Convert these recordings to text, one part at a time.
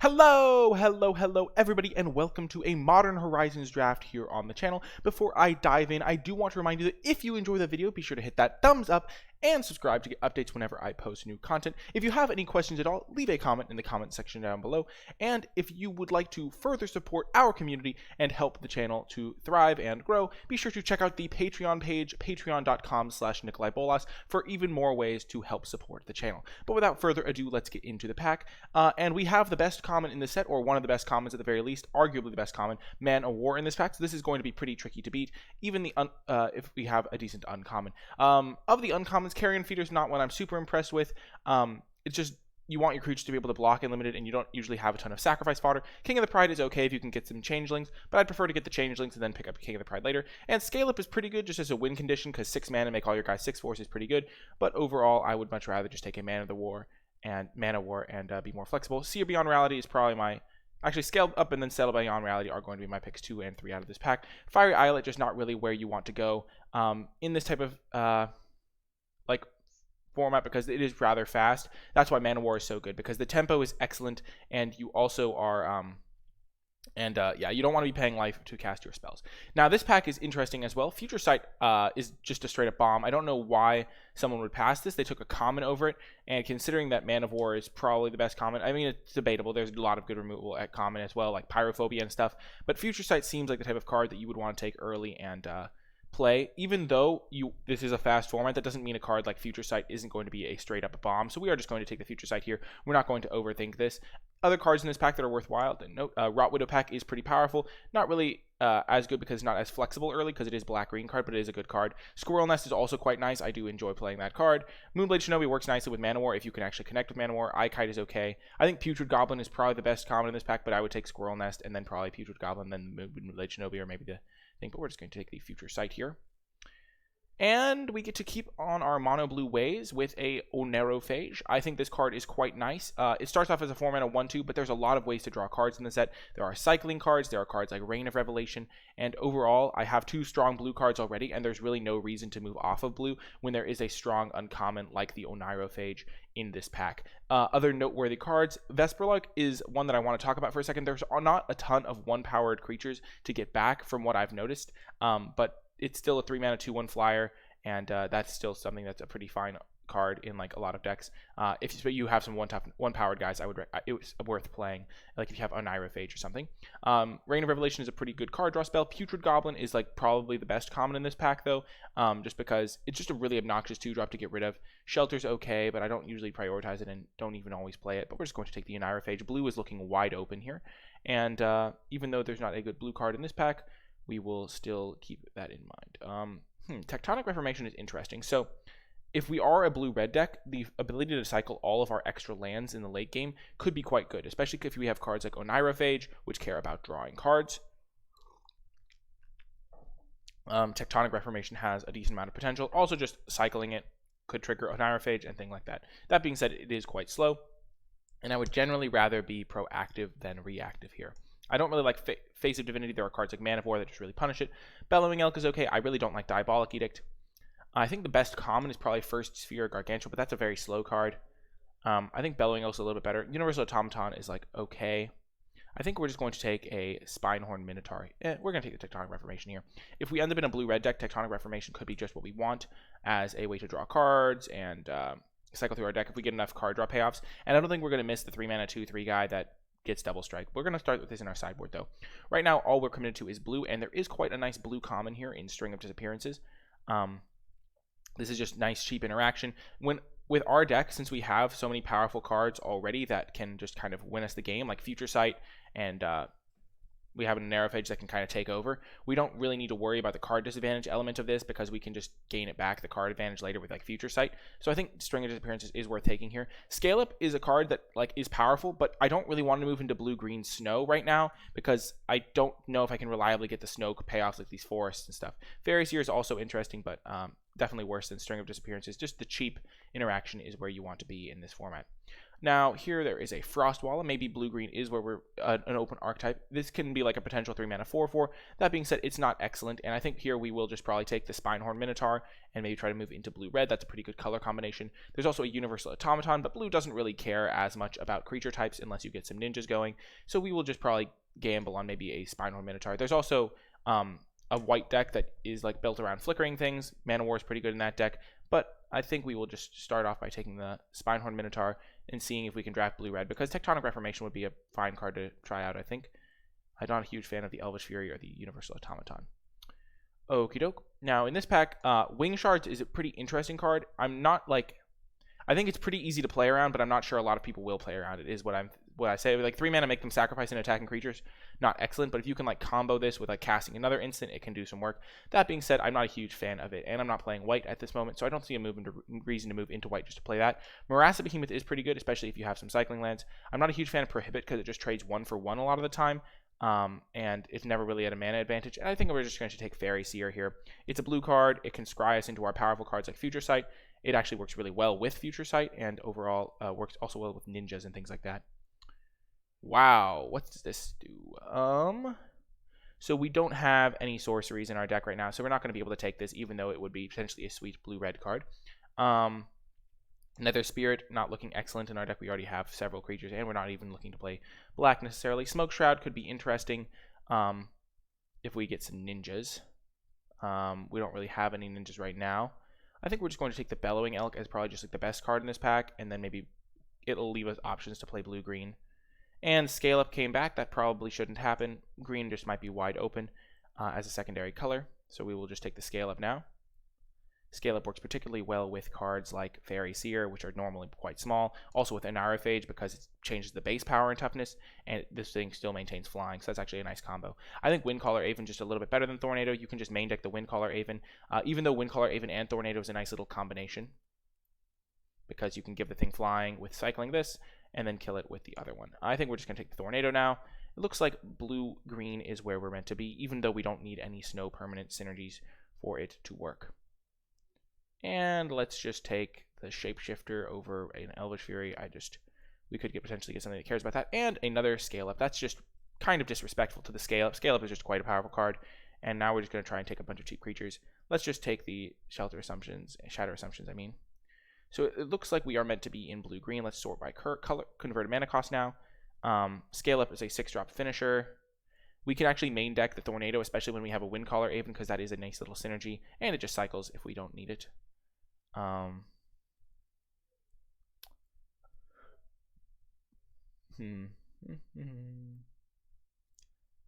Hello everybody, and welcome to a Modern Horizons draft here on the channel. Before I dive in, I do want to remind you that if you enjoy the video, be sure to hit that thumbs up and subscribe to get updates whenever I post new content. If you have any questions at all, leave a comment in the comment section down below. And if you would like to further support our community and help the channel to thrive and grow, be sure to check out the Patreon page, patreon.com/NicolaiBolas, for even more ways to help support the channel. But without further ado, let's get into the pack. And we have the best common in the set, or one of the best commons at the very least, arguably the best common, Man of War, in this pack. So this is going to be pretty tricky to beat, even the if we have a decent uncommon. Of the uncommons, Carrion Feeder is not one I'm super impressed with. It's just you want your creatures to be able to block unlimited, and you don't usually have a ton of sacrifice fodder. King of the Pride is okay if you can get some changelings, but I'd prefer to get the changelings and then pick up King of the Pride later. And Scale Up is pretty good just as a win condition, because 6 mana make all your guys 6/4s is pretty good. But overall, I would much rather just take a Man of War and be more flexible. Seer Beyond Reality is probably my... Actually, Scaled Up and then Settle Beyond Reality are going to be my picks 2 and 3 out of this pack. Fiery Islet, just not really where you want to go in this type of format, because it is rather fast. That's why Man of War is so good, because the tempo is excellent, and you also are yeah, you don't want to be paying life to cast your spells. Now, this pack is interesting as well. Future Sight is just a straight-up bomb. I don't know why someone would pass this. They took a common over it, and considering that Man of War is probably the best common, I mean, it's debatable. There's a lot of good removal at common as well, like Pyrophobia and stuff, but Future Sight seems like the type of card that you would want to take early and play. Even though this is a fast format, that doesn't mean a card like Future Sight isn't going to be a straight-up bomb, so we are just going to take the Future Sight here. We're not going to overthink this. Other cards in this pack that are worthwhile, note, Rot Widow pack is pretty powerful. Not really as good because it's not as flexible early, because it is a black-green card, but it is a good card. Squirrel Nest is also quite nice. I do enjoy playing that card. Moonblade Shinobi works nicely with Man of War if you can actually connect with Man of War. Kite is okay. I think Putrid Goblin is probably the best common in this pack, but I would take Squirrel Nest and then probably Putrid Goblin, then Moonblade Shinobi, or maybe the thing, but we're just going to take the Future Sight here. And we get to keep on our mono blue ways with a Onerophage. I think this card is quite nice. It starts off as a 4-mana 1/2, but there's a lot of ways to draw cards in the set. There are cycling cards, there are cards like Reign of Revelation, and overall, I have 2 strong blue cards already, and there's really no reason to move off of blue when there is a strong uncommon like the Onerophage in this pack. Other noteworthy cards, Vesperlark is one that I want to talk about for a second. There's not a ton of 1-powered creatures to get back from what I've noticed, but it's still a 3-mana 2/1 flyer, and that's still something that's a pretty fine card in like a lot of decks. If you have some 1-powered guys, it was worth playing. Like if you have Onerophage or something. Reign of Revelation is a pretty good card draw spell. Putrid Goblin is like probably the best common in this pack though, just because it's just a really obnoxious 2-drop to get rid of. Shelter's okay, but I don't usually prioritize it and don't even always play it. But we're just going to take the Onerophage. Blue is looking wide open here, and even though there's not a good blue card in this pack, we will still keep that in mind. Tectonic Reformation is interesting. So if we are a blue-red deck, the ability to cycle all of our extra lands in the late game could be quite good, especially if we have cards like Onerophage, which care about drawing cards. Tectonic Reformation has a decent amount of potential. Also, just cycling it could trigger Onerophage and things like that. That being said, it is quite slow, and I would generally rather be proactive than reactive here. I don't really like Face of Divinity. There are cards like Man of War that just really punish it. Bellowing Elk is okay. I really don't like Diabolic Edict. I think the best common is probably First Sphere Gargantua, but that's a very slow card. I think Bellowing Elk's a little bit better. Universal Automaton is like okay. I think we're just going to take a Spinehorn Minotaur. We're going to take the Tectonic Reformation here. If we end up in a blue-red deck, Tectonic Reformation could be just what we want as a way to draw cards and cycle through our deck if we get enough card draw payoffs. And I don't think we're going to miss the 3-mana 2/3 guy that gets double strike. We're going to start with this in our sideboard though. Right now, all we're committed to is blue, and there is quite a nice blue common here in String of Disappearances. This is just nice, cheap interaction. With our deck, since we have so many powerful cards already that can just kind of win us the game, like Future Sight, and we have an Onerophage that can kind of take over, we don't really need to worry about the card disadvantage element of this, because we can just gain it back, the card advantage, later with like Future Sight. So I think String of Disappearances is worth taking here. Scale Up is a card that like is powerful, but I don't really want to move into blue-green snow right now, because I don't know if I can reliably get the snow payoffs like these forests and stuff. Fairy Seer is also interesting, but definitely worse than String of Disappearances. Just the cheap interaction is where you want to be in this format. Now, here there is a Frost Wall, and maybe blue-green is where we're an open archetype. This can be like a potential 3-mana 4/4. That being said, it's not excellent, and I think here we will just probably take the Spinehorn Minotaur and maybe try to move into blue-red. That's a pretty good color combination. There's also a Universal Automaton, but blue doesn't really care as much about creature types unless you get some ninjas going, so we will just probably gamble on maybe a Spinehorn Minotaur. There's also a white deck that is like built around flickering things. Mana War is pretty good in that deck, but I think we will just start off by taking the Spinehorn Minotaur and seeing if we can draft blue-red, because Tectonic Reformation would be a fine card to try out, I think. I'm not a huge fan of the Elvish Fury or the Universal Automaton. Okie doke. Now, in this pack, Wing Shards is a pretty interesting card. I think it's pretty easy to play around, but I'm not sure a lot of people will play around it, is what I say. Like 3 mana, make them sacrifice and attacking creatures, not excellent, but if you can like combo this with like casting another instant, it can do some work. That being said, I'm not a huge fan of it, and I'm not playing white at this moment, so I don't see a reason to move into white just to play that. Marasa Behemoth is pretty good, especially if you have some cycling lands. I'm not a huge fan of Prohibit because it just trades 1 for 1 a lot of the time, and it's never really at a mana advantage. And I think we're just going to take Fairy Seer here. It's a blue card. It can scry us into our powerful cards like Future Sight. It actually works really well with Future Sight, and overall works also well with ninjas and things like that. Wow, what does this do? So we don't have any sorceries in our deck right now, so we're not going to be able to take this, even though it would be potentially a sweet blue-red card. Nether Spirit, not looking excellent in our deck. We already have several creatures, and we're not even looking to play black necessarily. Smoke Shroud could be interesting if we get some ninjas. We don't really have any ninjas right now. I think we're just going to take the Bellowing Elk as probably just like the best card in this pack, and then maybe it'll leave us options to play blue-green. And Scale Up came back. That probably shouldn't happen. Green just might be wide open as a secondary color, so we will just take the Scale Up now. Scale Up works particularly well with cards like Fairy Seer, which are normally quite small. Also with Anarophage, because it changes the base power and toughness, and this thing still maintains flying, so that's actually a nice combo. I think Windcaller Aven just a little bit better than Tornado. You can just main deck the Windcaller Aven, even though Windcaller Aven and Tornado is a nice little combination, because you can give the thing flying with cycling this, and then kill it with the other one. I think we're just going to take the Tornado now. It looks like blue-green is where we're meant to be, even though we don't need any snow permanent synergies for it to work. And let's just take the Shapeshifter over an Elvish Fury. We could potentially get something that cares about that. And another Scale Up. That's just kind of disrespectful to the Scale Up. Scale Up is just quite a powerful card. And now we're just going to try and take a bunch of cheap creatures. Let's just take the Shatter Assumptions, I mean. So it looks like we are meant to be in blue-green. Let's sort by color, converted mana cost now. Scale Up is a 6-drop finisher. We can actually main deck the Tornado, especially when we have a Windcaller Aven, because that is a nice little synergy. And it just cycles if we don't need it.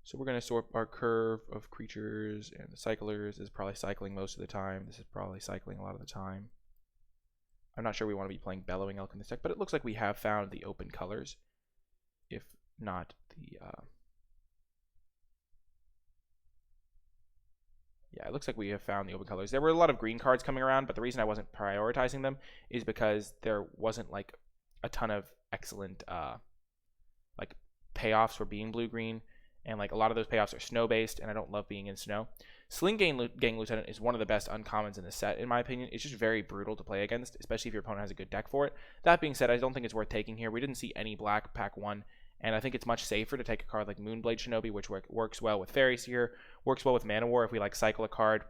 So we're going to sort our curve of creatures, and the cyclers is probably cycling most of the time. This is probably cycling a lot of the time. I'm not sure we want to be playing Bellowing Elk in this deck, but it looks like we have found the open colors, if not the... Yeah, it looks like we have found the open colors. There were a lot of green cards coming around, but the reason I wasn't prioritizing them is because there wasn't like a ton of excellent like payoffs for being blue-green, and like a lot of those payoffs are snow-based, and I don't love being in snow. Sling Gang Lieutenant is one of the best uncommons in the set, in my opinion. It's just very brutal to play against, especially if your opponent has a good deck for it. That being said, I don't think it's worth taking here. We didn't see any black pack 1. And I think it's much safer to take a card like Moonblade Shinobi, which works well with Fairy Seer, works well with Mana War if we like cycle a card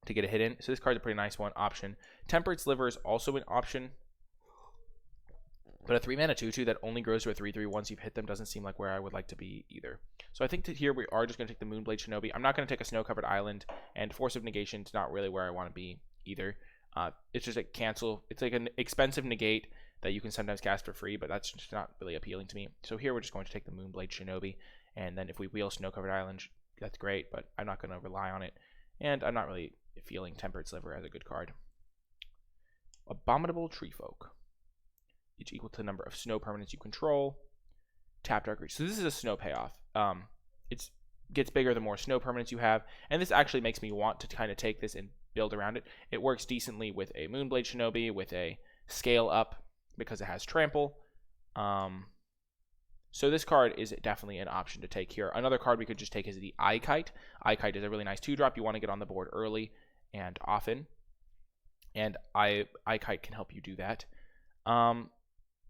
to get a hit in. So this card's a pretty nice option. Tempered Sliver is also an option, but a 3-mana 2/2 that only grows to a 3/3 once you've hit them doesn't seem like where I would like to be either. So I think here we are just going to take the Moonblade Shinobi. I'm not going to take a Snow-Covered Island, and Force of Negation is not really where I want to be either. It's just a cancel. It's like an expensive negate that you can sometimes cast for free, but that's just not really appealing to me. So here we're just going to take the Moonblade Shinobi, and then if we wheel Snow-Covered Island, that's great, but I'm not going to rely on it, and I'm not really feeling Tempered Sliver as a good card. Abominable Treefolk. Each equal to the number of snow permanents you control. Tap Dark Reach. So this is a snow payoff. It gets bigger the more snow permanents you have, and this actually makes me want to kind of take this and build around it. It works decently with a Moonblade Shinobi, with a Scale Up, because it has Trample. So this card is definitely an option to take here. Another card we could just take is the Eye-Kite. Eye-Kite is a really nice 2-drop. You want to get on the board early and often, and Eye-Kite can help you do that.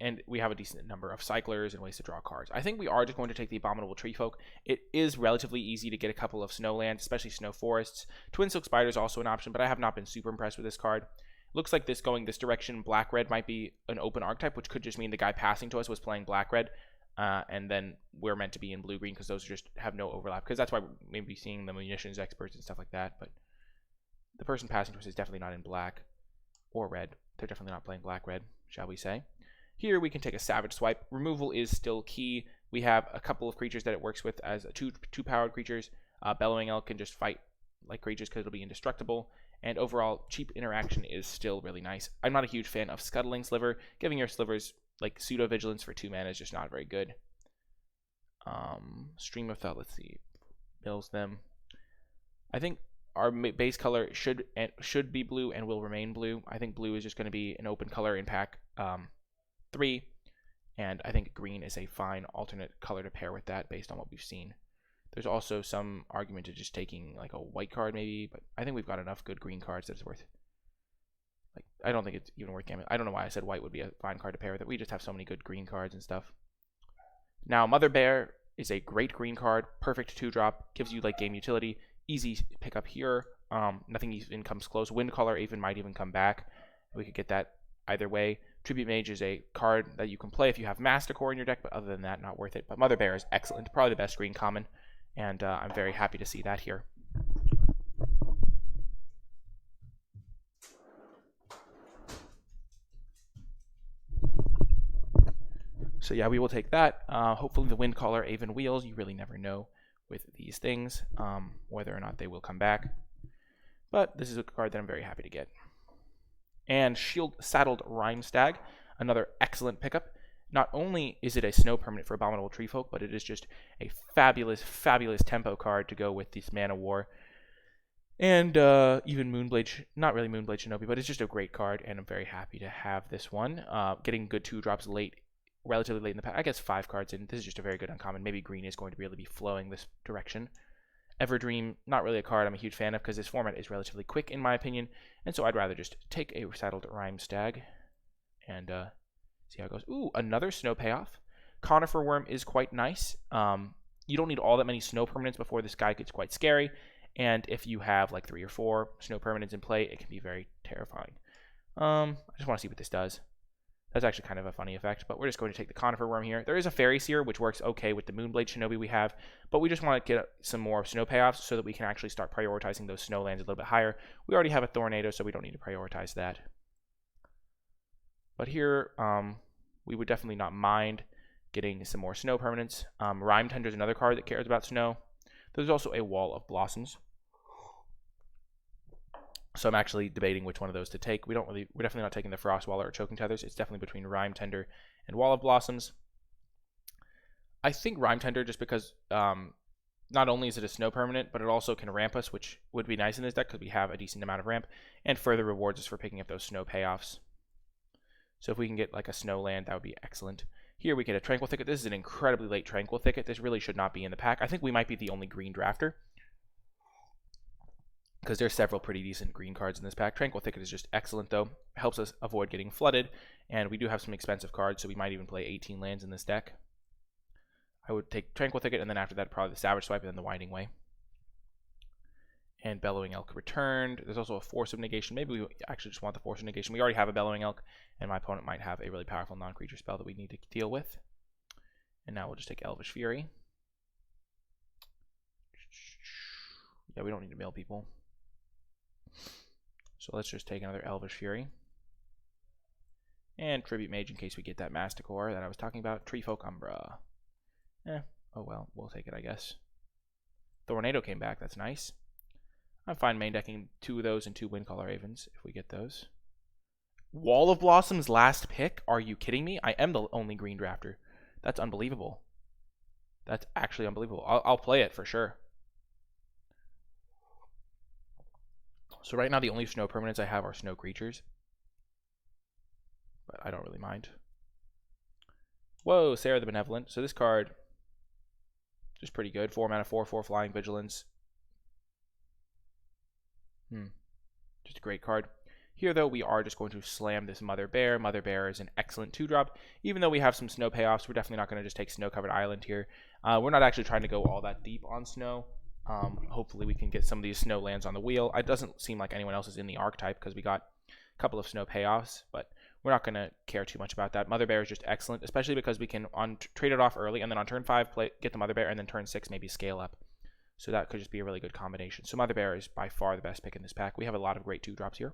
and we have a decent number of cyclers and ways to draw cards. I think we are just going to take the Abominable Tree Folk. It is relatively easy to get a couple of snow lands, especially snow forests. Twin Silk Spider is also an option, but I have not been super impressed with this card. Looks like this going this direction, black-red might be an open archetype, which could just mean the guy passing to us was playing black-red, and then we're meant to be in blue-green because those just have no overlap, because that's why we're maybe seeing the munitions experts and stuff like that, but the person passing to us is definitely not in black or red. They're definitely not playing black-red, shall we say. Here we can take a Savage Swipe. Removal is still key. We have a couple of creatures that it works with as two-powered creatures. Bellowing Elk can just fight like creatures because it'll be indestructible. And overall, cheap interaction is still really nice. I'm not a huge fan of Scuttling Sliver. Giving your slivers like Pseudo Vigilance for 2 mana is just not very good. Stream of Thought, let's see. Mills them. I think our base color should be blue and will remain blue. I think blue is just going to be an open color in pack 3, and I think green is a fine alternate color to pair with that based on what we've seen. There's also some argument to just taking like a white card maybe, but I think we've got enough good green cards that it's worth. Like, I don't think it's even worth gambling. I don't know why I said white would be a fine card to pair with it. We just have so many good green cards and stuff. Now, Mother Bear is a great green card, perfect 2-drop, gives you like game utility, easy pick up here. Nothing even comes close. Windcaller even might even come back. We could get that either way. Tribute Mage is a card that you can play if you have Masticore in your deck, but other than that, not worth it. But Mother Bear is excellent, probably the best green common, and I'm very happy to see that here. So yeah, we will take that. Hopefully the Windcaller even wheels. You really never know with these things whether or not they will come back. But this is a card that I'm very happy to get. And Shield Saddled Rhymestag, another excellent pickup. Not only is it a snow permanent for Abominable Tree Folk, but it is just a fabulous, fabulous tempo card to go with this Mana War. And even Moonblade, not really Moonblade Shinobi, but it's just a great card, and I'm very happy to have this one. Getting good 2-drops late, relatively late in the pack. I guess 5 cards in. This is just a very good uncommon. Maybe green is going to really be flowing this direction. Everdream, not really a card I'm a huge fan of because this format is relatively quick in my opinion, and so I'd rather just take a Saddled Rhymestag and see how it goes. Ooh, another snow payoff. Conifer Worm is quite nice. You don't need all that many snow permanents before this guy gets quite scary, and if you have like 3 or 4 snow permanents in play, it can be very terrifying. I just want to see what this does. That's actually kind of a funny effect, but we're just going to take the Conifer Worm here. There is a Fairy Seer, which works okay with the Moonblade Shinobi we have, but we just want to get some more snow payoffs so that we can actually start prioritizing those snow lands a little bit higher. We already have a Tornado, so we don't need to prioritize that. But here, we would definitely not mind getting some more snow permanents. Rhyme Tender is another card that cares about snow. There's also a Wall of Blossoms. So I'm actually debating which one of those to take. We're definitely not taking the Frostwaller or Choking Tethers. It's definitely between Rhyme Tender and Wall of Blossoms. I think Rhyme Tender just because not only is it a snow permanent, but it also can ramp us, which would be nice in this deck because we have a decent amount of ramp, and further rewards us for picking up those snow payoffs. So if we can get like a snow land, that would be excellent. Here we get a Tranquil Thicket. This is an incredibly late Tranquil Thicket. This really should not be in the pack. I think we might be the only green drafter, because there's several pretty decent green cards in this pack. Tranquil Thicket is just excellent, though. It helps us avoid getting flooded, and we do have some expensive cards, so we might even play 18 lands in this deck. I would take Tranquil Thicket, and then after that, probably the Savage Swipe, and then the Winding Way. And Bellowing Elk returned. There's also a Force of Negation. Maybe we actually just want the Force of Negation. We already have a Bellowing Elk, and my opponent might have a really powerful non-creature spell that we need to deal with. And now we'll just take Elvish Fury. Yeah, we don't need to mill people. So let's just take another Elvish Fury. And Tribute Mage in case we get that Masticore that I was talking about. Tree Folk Umbra. Oh well, we'll take it, I guess. Tornado came back, that's nice. I'm fine main decking 2 of those and 2 Windcaller Ravens if we get those. Wall of Blossoms last pick? Are you kidding me? I am the only green drafter. That's unbelievable. That's actually unbelievable. I'll play it for sure. So right now the only snow permanents I have are snow creatures. But I don't really mind. Whoa, Sarah the Benevolent. So this card, just pretty good. 4 mana, 4/4 flying vigilance. Just a great card. Here, though, we are just going to slam this Mother Bear. Mother Bear is an excellent 2-drop. Even though we have some snow payoffs, we're definitely not going to just take Snow-Covered Island here. We're not actually trying to go all that deep on snow. Hopefully we can get some of these snow lands on the wheel. It doesn't seem like anyone else is in the archetype because we got a couple of snow payoffs, but we're not going to care too much about that. Mother Bear is just excellent, especially because we can trade it off early, and then on turn 5, get the Mother Bear, and then turn 6, maybe scale up. So that could just be a really good combination. So Mother Bear is by far the best pick in this pack. We have a lot of great 2-drops here.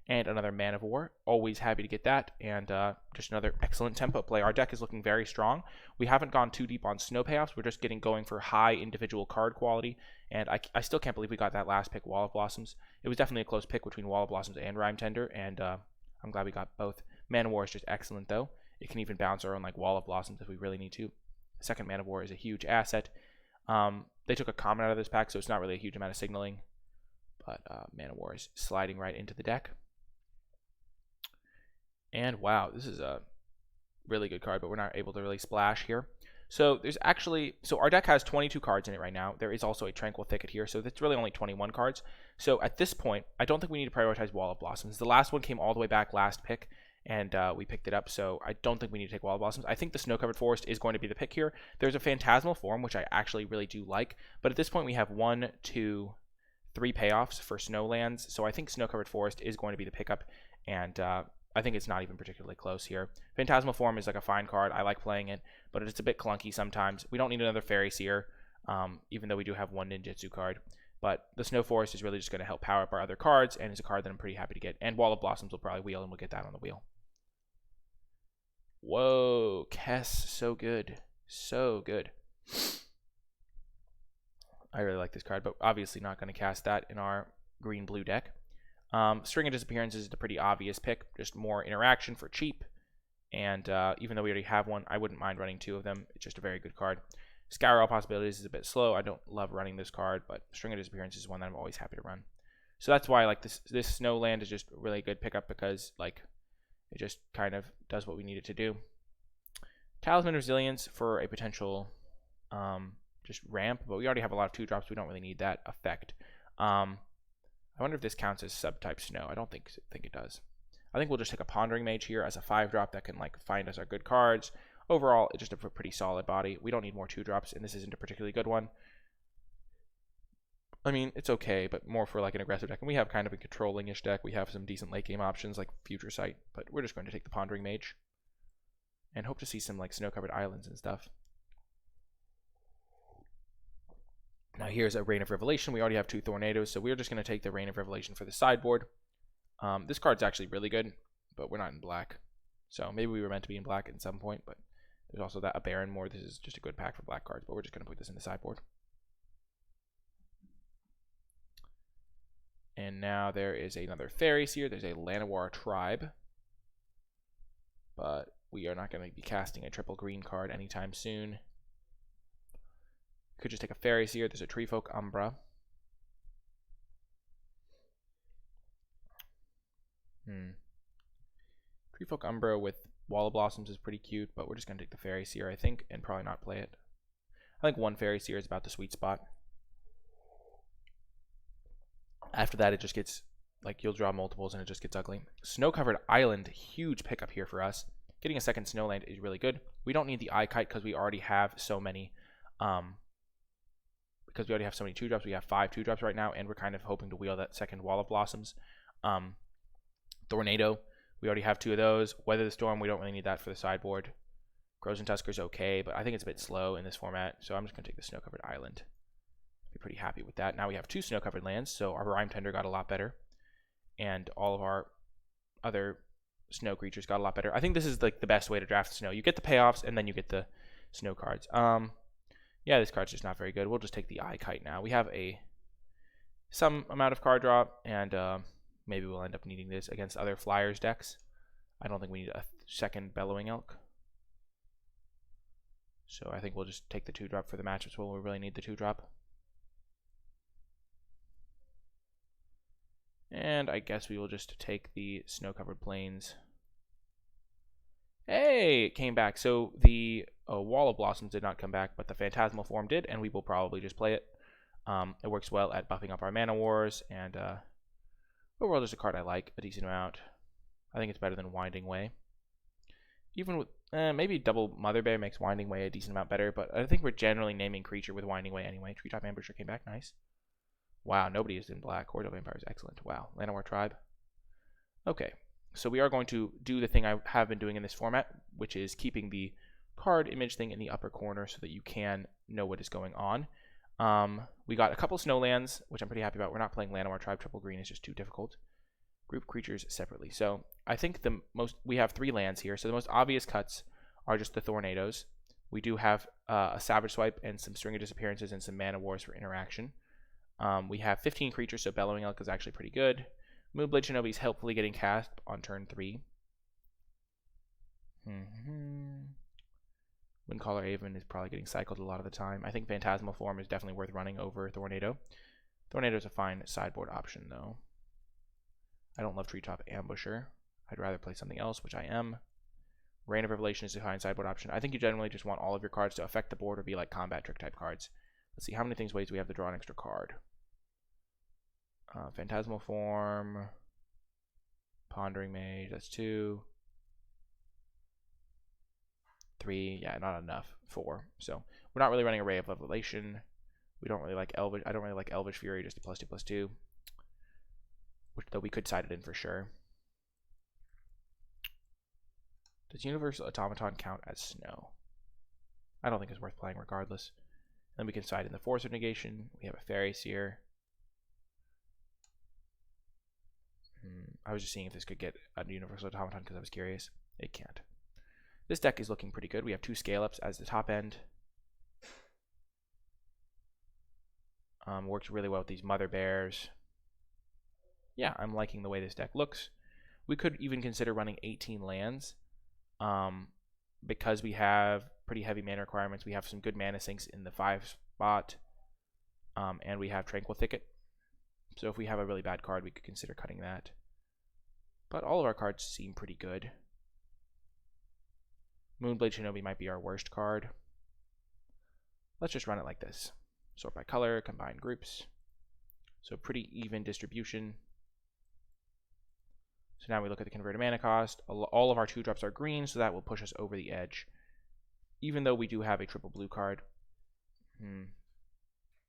And another Man of War. Always happy to get that. And just another excellent tempo play. Our deck is looking very strong. We haven't gone too deep on snow payoffs. We're just going for high individual card quality. And I still can't believe we got that last pick, Wall of Blossoms. It was definitely a close pick between Wall of Blossoms and Rime Tender. And I'm glad we got both. Man of War is just excellent, though. It can even bounce our own like Wall of Blossoms if we really need to. The second Man of War is a huge asset. They took a common out of this pack, so it's not really a huge amount of signaling. But Man of War is sliding right into the deck. And wow, this is a really good card, but we're not able to really splash here. So there's actually, our deck has 22 cards in it right now. There is also a Tranquil Thicket here, so that's really only 21 cards. So at this point, I don't think we need to prioritize Wall of Blossoms. The last one came all the way back last pick, and we picked it up, so I don't think we need to take Wall of Blossoms. I think the Snow-Covered Forest is going to be the pick here. There's a Phantasmal Form, which I actually really do like, but at this point we have 1, 2, 3 payoffs for snow lands, so I think Snow-Covered Forest is going to be the pickup, and I think it's not even particularly close here. Phantasmal Form is like a fine card. I like playing it, but it's a bit clunky sometimes. We don't need another Fairy Seer, even though we do have one Ninjutsu card. But the Snow Forest is really just going to help power up our other cards, and is a card that I'm pretty happy to get. And Wall of Blossoms will probably wheel, and we'll get that on the wheel. Whoa, Kess, so good. So good. I really like this card, but obviously not going to cast that in our green-blue deck. String of Disappearance is a pretty obvious pick, just more interaction for cheap, and even though we already have one, I wouldn't mind running 2 of them. It's just a very good card. Scour All Possibilities is a bit slow. I don't love running this card, but String of Disappearance is one that I'm always happy to run. So that's why this Snow Land is just a really good pickup, because it just kind of does what we need it to do. Talisman Resilience for a potential just ramp, but we already have a lot of 2-drops. We don't really need that effect. I wonder if this counts as subtype snow. I don't think it does. I think we'll just take a Pondering Mage here as a 5-drop that can find us our good cards. Overall, it's just a pretty solid body. We don't need more 2-drops, and this isn't a particularly good one. I mean, it's okay, but more for an aggressive deck. And we have kind of a controlling-ish deck. We have some decent late game options like Future Sight, but we're just going to take the Pondering Mage and hope to see some snow-covered islands and stuff. Now here's a Rain of Revelation. We already have 2 Tornadoes, so we're just going to take the Rain of Revelation for the sideboard. This card's actually really good, but we're not in black. So maybe we were meant to be in black at some point, but there's also a Baron Moor. This is just a good pack for black cards, but we're just going to put this in the sideboard. And now there is another Fairy Seer. There's a Llanowar Tribe, but we are not going to be casting a triple green card anytime soon. Could just take a Fairy Seer. There's a Treefolk Umbra. Treefolk Umbra with Wall of Blossoms is pretty cute, but we're just going to take the Fairy Seer, I think, and probably not play it. I think 1 Fairy Seer is about the sweet spot. After that, it just gets, you'll draw multiples and it just gets ugly. Snow-Covered Island, huge pickup here for us. Getting a second Snowland is really good. We don't need the Eye-Kite because we already have so many, because we already have so many 2-drops. We have 5 2-drops right now, and we're kind of hoping to wheel that second Wall of Blossoms. Tornado, we already have 2 of those. Weather the Storm, we don't really need that for the sideboard. Crows and Tusker's okay, but I think it's a bit slow in this format, so I'm just going to take the Snow-Covered Island. Be pretty happy with that. Now we have 2 Snow-Covered lands, so our Rime Tender got a lot better, and all of our other snow creatures got a lot better. I think this is the best way to draft snow. You get the payoffs, and then you get the snow cards. Yeah, this card's just not very good. We'll just take the Eye-Kite now. We have some amount of card draw, and maybe we'll end up needing this against other Flyers decks. I don't think we need a second Bellowing Elk. So I think we'll just take the 2-drop for the matchups when we really need the 2-drop. And I guess we will just take the Snow-Covered Plains. Hey, it came back. So the Wall of Blossoms did not come back, but the Phantasmal Form did, and we will probably just play it. It works well at buffing up our Mana Wars, and we're Overall, just a card I like a decent amount. I think it's better than Winding Way. Even with maybe double Mother Bear makes Winding Way a decent amount better, but I think we're generally naming creature with Winding Way anyway. Treetop Ambusher came back, nice. Wow, nobody is in black. Corridor Vampire is excellent. Wow, Llanowar Tribe. Okay, so we are going to do the thing I have been doing in this format, which is keeping the card image thing in the upper corner so that you can know what is going on. We got a couple Snowlands, which I'm pretty happy about. We're not playing Llanowar Tribe. Triple green is just too difficult. Group creatures separately. So I think we have 3 lands here. So the most obvious cuts are just the Tornadoes. We do have a Savage Swipe and some String of Disappearances and some Mana Wars for interaction. We have 15 creatures, so Bellowing Elk is actually pretty good. Moonblade Shinobi is helpfully getting cast on turn 3. Windcaller Haven is probably getting cycled a lot of the time. I think Phantasmal Form is definitely worth running over Tornado. Tornado is a fine sideboard option, though. I don't love Treetop Ambusher. I'd rather play something else, which I am. Reign of Revelation is a fine sideboard option. I think you generally just want all of your cards to affect the board or be like combat trick type cards. Let's see, how many ways do we have to draw an extra card? Phantasmal Form. Pondering Mage, that's 2. 3, yeah, not enough. 4. So we're not really running a Ray of Revelation. We don't really like Elvish. I don't really like Elvish Fury, just a +2/+2. Which, though, we could side it in for sure. Does Universal Automaton count as snow? I don't think it's worth playing regardless. Then we can side in the Force of Negation. We have a Fairy Seer. I was just seeing if this could get a Universal Automaton because I was curious. It can't. This deck is looking pretty good. We have 2 Scale-Ups as the top end. Works really well with these Mother Bears. Yeah, I'm liking the way this deck looks. We could even consider running 18 lands. Because we have pretty heavy mana requirements. We have some good mana sinks in the 5 spot. And we have Tranquil Thicket. So if we have a really bad card, we could consider cutting that. But all of our cards seem pretty good. Moonblade Shinobi might be our worst card. Let's just run it like this. Sort by color, combine groups. So pretty even distribution. So now we look at the converted mana cost. All of our 2-drops are green, so that will push us over the edge. Even though we do have a triple blue card.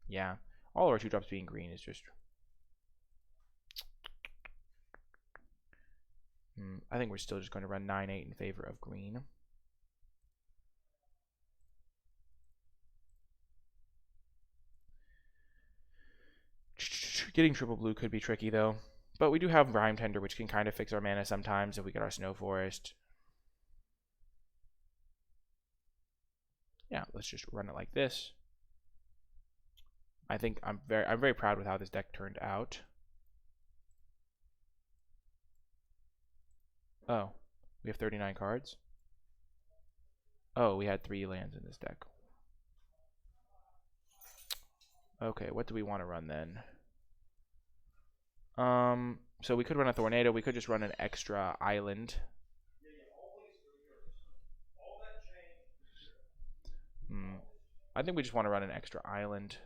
Yeah, all of our 2-drops being green is just... I think we're still just going to run 9/8 in favor of green. Getting triple blue could be tricky, though. But we do have Rime Tender, which can kind of fix our mana sometimes if we get our Snow Forest. Yeah, let's just run it like this. I think I'm very proud with how this deck turned out. Oh, we have 39 cards. Oh, we had 3 lands in this deck. Okay, what do we want to run then? So we could run a Tornado. We could just run an extra island. I think we just want to run an extra island.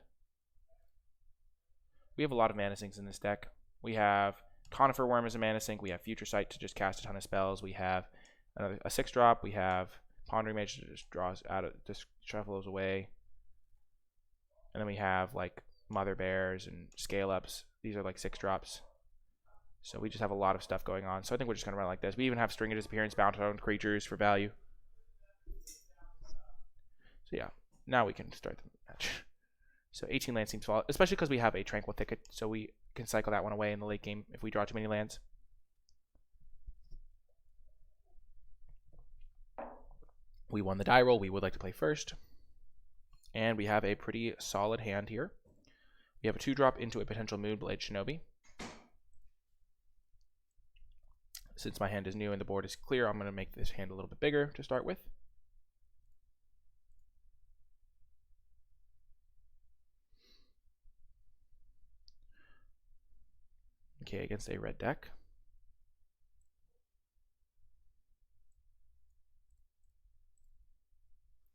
We have a lot of mana sinks in this deck. We have Conifer Worm as a mana sink. We have Future Sight to just cast a ton of spells. We have a 6-drop. We have Pondering Mage that just draws out of, just shuffles away. And then we have like Mother Bears and Scale-Ups. These are like 6-drops. So we just have a lot of stuff going on. So I think we're just going to run it like this. We even have String of Disappearance, bound on creatures for value. So yeah, now we can start the match. So 18 lands seems solid, especially because we have a Tranquil Thicket. So we can cycle that one away in the late game if we draw too many lands. We won the die roll. We would like to play first. And we have a pretty solid hand here. We have a 2-drop into a potential Moonblade Shinobi. Since my hand is new and the board is clear, I'm going to make this hand a little bit bigger to start with. Okay, against a red deck.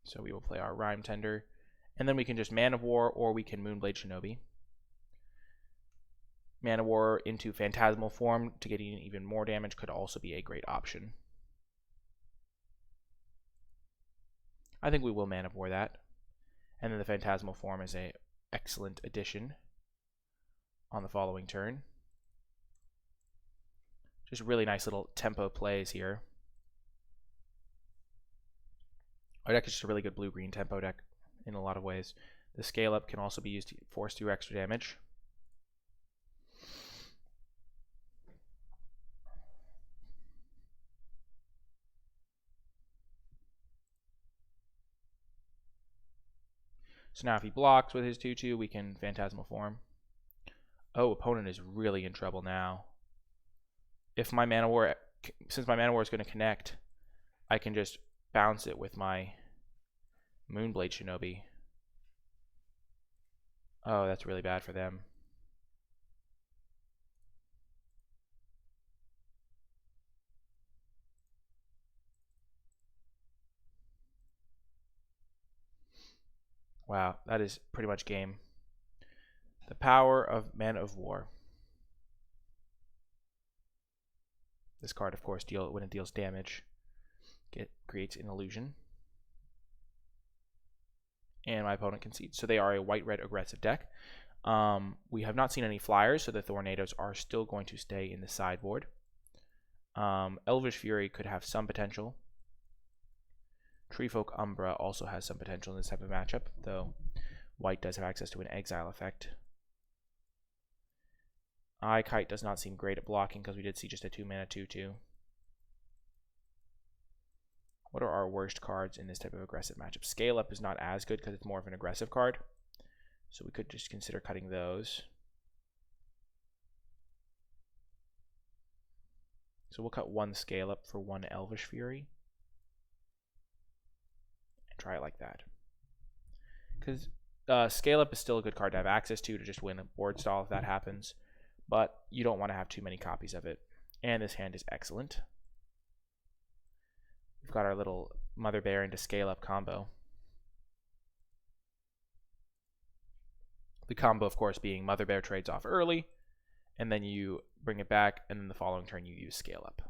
So we will play our Rime Tender. And then we can just Man of War, or we can Moonblade Shinobi. Mana War into Phantasmal form to get even more damage could also be a great option. I think we will Mana War that. And then the Phantasmal form is an excellent addition on the following turn. Just really nice little tempo plays here. Our deck is just a really good blue-green tempo deck in a lot of ways. The Scale Up can also be used to force 2 extra damage. So now if he blocks with his 2/2, we can Phantasmal form. Oh, opponent is really in trouble now. If my Mana War, since my Mana War is going to connect, I can just bounce it with my Moonblade Shinobi. Oh, that's really bad for them. Wow, that is pretty much game. The power of Man of War. This card, of course, when it deals damage, creates an illusion. And my opponent concedes. So they are a white-red aggressive deck. We have not seen any flyers, so the Tornadoes are still going to stay in the sideboard. Elvish Fury could have some potential. Treefolk Umbra also has some potential in this type of matchup, though white does have access to an exile effect. Kite does not seem great at blocking because we did see just a 2-mana 2/2. What are our worst cards in this type of aggressive matchup? Scale Up is not as good because it's more of an aggressive card, so we could just consider cutting those. So we'll cut 1 Scale Up for 1 Elvish Fury. And try it like that. Because Scale Up is still a good card to have access to just win a board stall if that happens. But you don't want to have too many copies of it. And this hand is excellent. We've got our little Mother Bear into Scale Up combo. The combo, of course, being Mother Bear trades off early, and then you bring it back, and then the following turn you use Scale Up.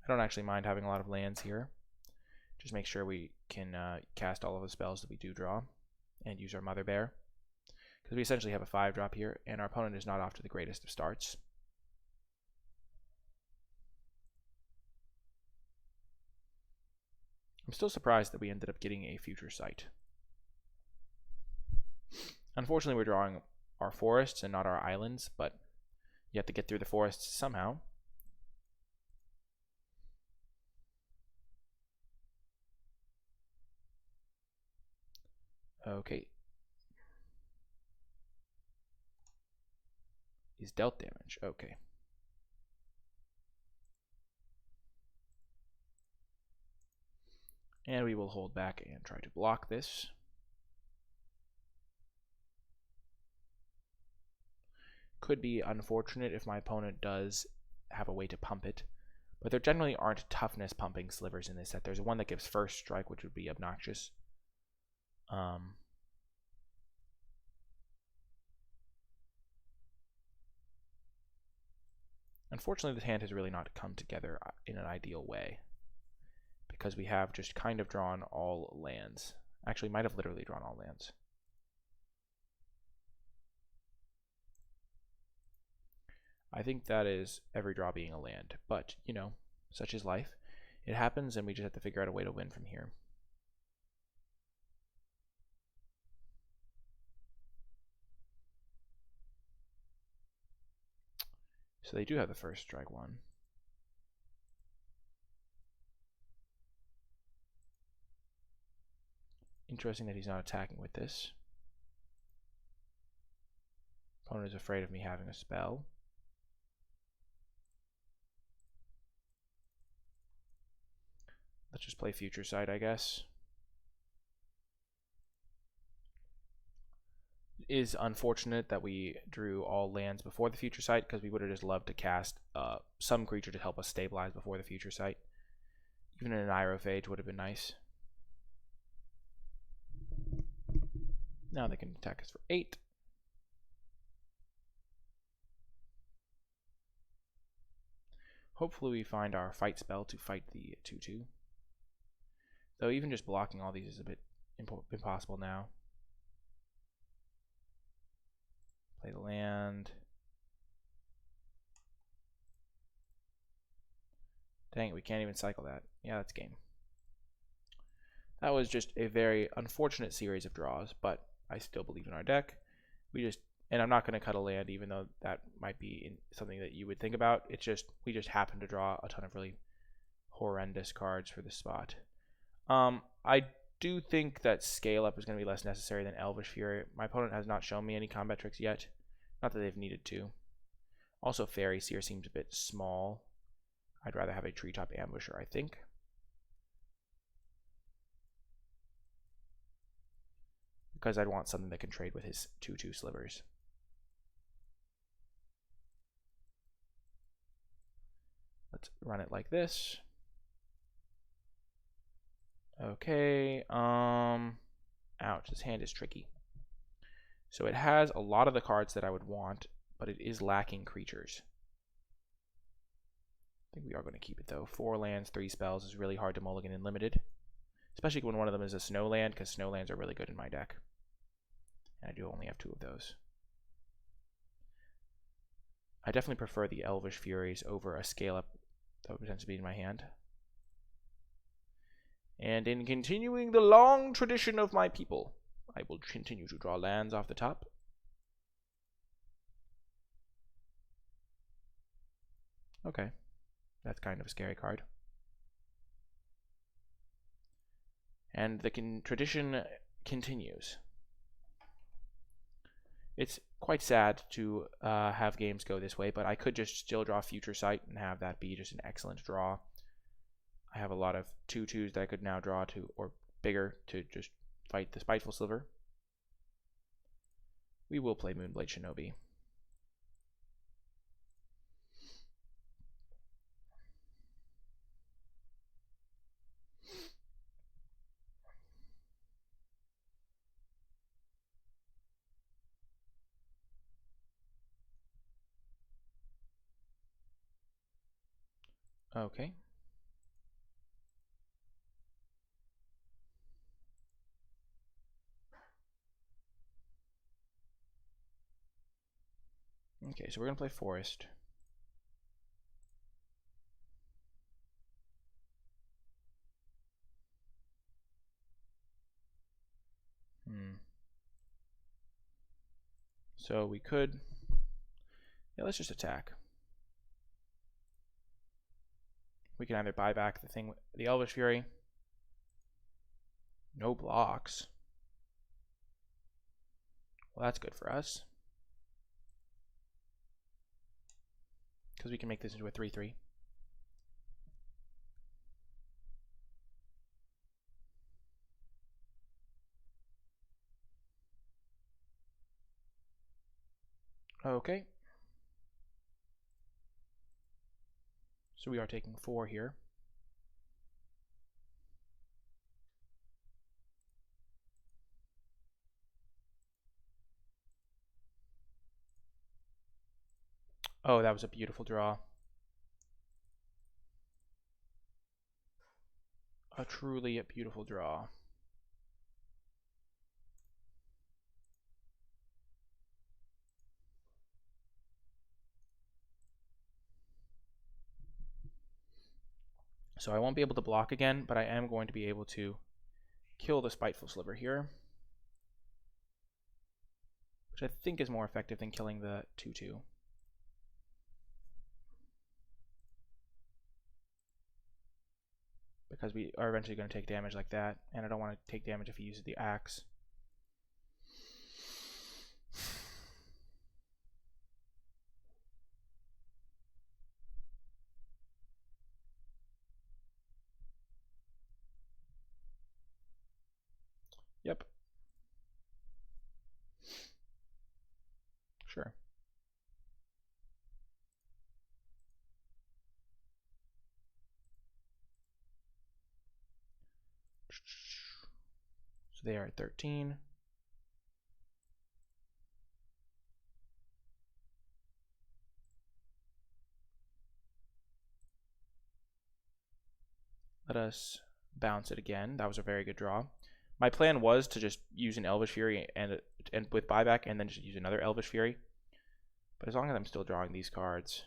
I don't actually mind having a lot of lands here. Just make sure we can cast all of the spells that we do draw and use our Mother Bear. Because we essentially have a 5-drop here, and our opponent is not off to the greatest of starts. I'm still surprised that we ended up getting a Future Sight. Unfortunately, we're drawing our forests and not our islands, but you have to get through the forests somehow. Okay. He's dealt damage. Okay. And we will hold back and try to block this. Could be unfortunate if my opponent does have a way to pump it, but there generally aren't toughness pumping slivers in this set. There's one that gives first strike, which would be obnoxious. Unfortunately, this hand has really not come together in an ideal way, because we have just kind of drawn all lands. Actually, might have literally drawn all lands. I think that is every draw being a land, but, you know, such is life. It happens, and we just have to figure out a way to win from here. So they do have the first strike one. Interesting that he's not attacking with this. Opponent is afraid of me having a spell. Let's just play Future Sight, I guess. It is unfortunate that we drew all lands before the Future Sight, because we would have just loved to cast some creature to help us stabilize before the Future Sight. Even an Irophage would have been nice. Now they can attack us for 8. Hopefully we find our fight spell to fight the 2/2. Though even just blocking all these is a bit impossible now. Play the land. Dang it, we can't even cycle that. Yeah, that's game. That was just a very unfortunate series of draws, but I still believe in our deck. And I'm not going to cut a land, even though that might be something that you would think about. It's just, we just happen to draw a ton of really horrendous cards for this spot. I do think that Scale Up is going to be less necessary than Elvish Fury. My opponent has not shown me any combat tricks yet. Not that they've needed to. Also, Fairy Seer seems a bit small. I'd rather have a Treetop Ambusher, I think. Because I'd want something that can trade with his 2/2 slivers. Let's run it like this. Okay, ouch, this hand is tricky. So it has a lot of the cards that I would want, but it is lacking creatures. I think we are going to keep it though. 4 lands, 3 spells is really hard to mulligan in limited. Especially when one of them is a snow land, because snow lands are really good in my deck. And I do only have 2 of those. I definitely prefer the Elvish Furies over a Scale Up that would potentially be in my hand. And in continuing the long tradition of my people, I will continue to draw lands off the top. Okay, that's kind of a scary card. And the tradition continues. It's quite sad to have games go this way, but I could just still draw Future Sight and have that be just an excellent draw. I have a lot of 2/2s that I could now draw to, or bigger, to just fight the Spiteful Sliver. We will play Moonblade Shinobi. Okay. Okay, so we're going to play Forest. So we could... Yeah, let's just attack. We can either buy back the Elvish Fury. No blocks. Well, that's good for us. Because we can make this into a 3/3. Okay. So we are taking 4 here. Oh, that was a beautiful draw. A truly beautiful draw. So I won't be able to block again, but I am going to be able to kill the Spiteful Sliver here, which I think is more effective than killing the 2/2. Because we are eventually going to take damage like that, and I don't want to take damage if he uses the axe. Yep. Sure. So they are at 13. Let us bounce it again. That was a very good draw. My plan was to just use an Elvish Fury and with buyback, and then just use another Elvish Fury. But as long as I'm still drawing these cards,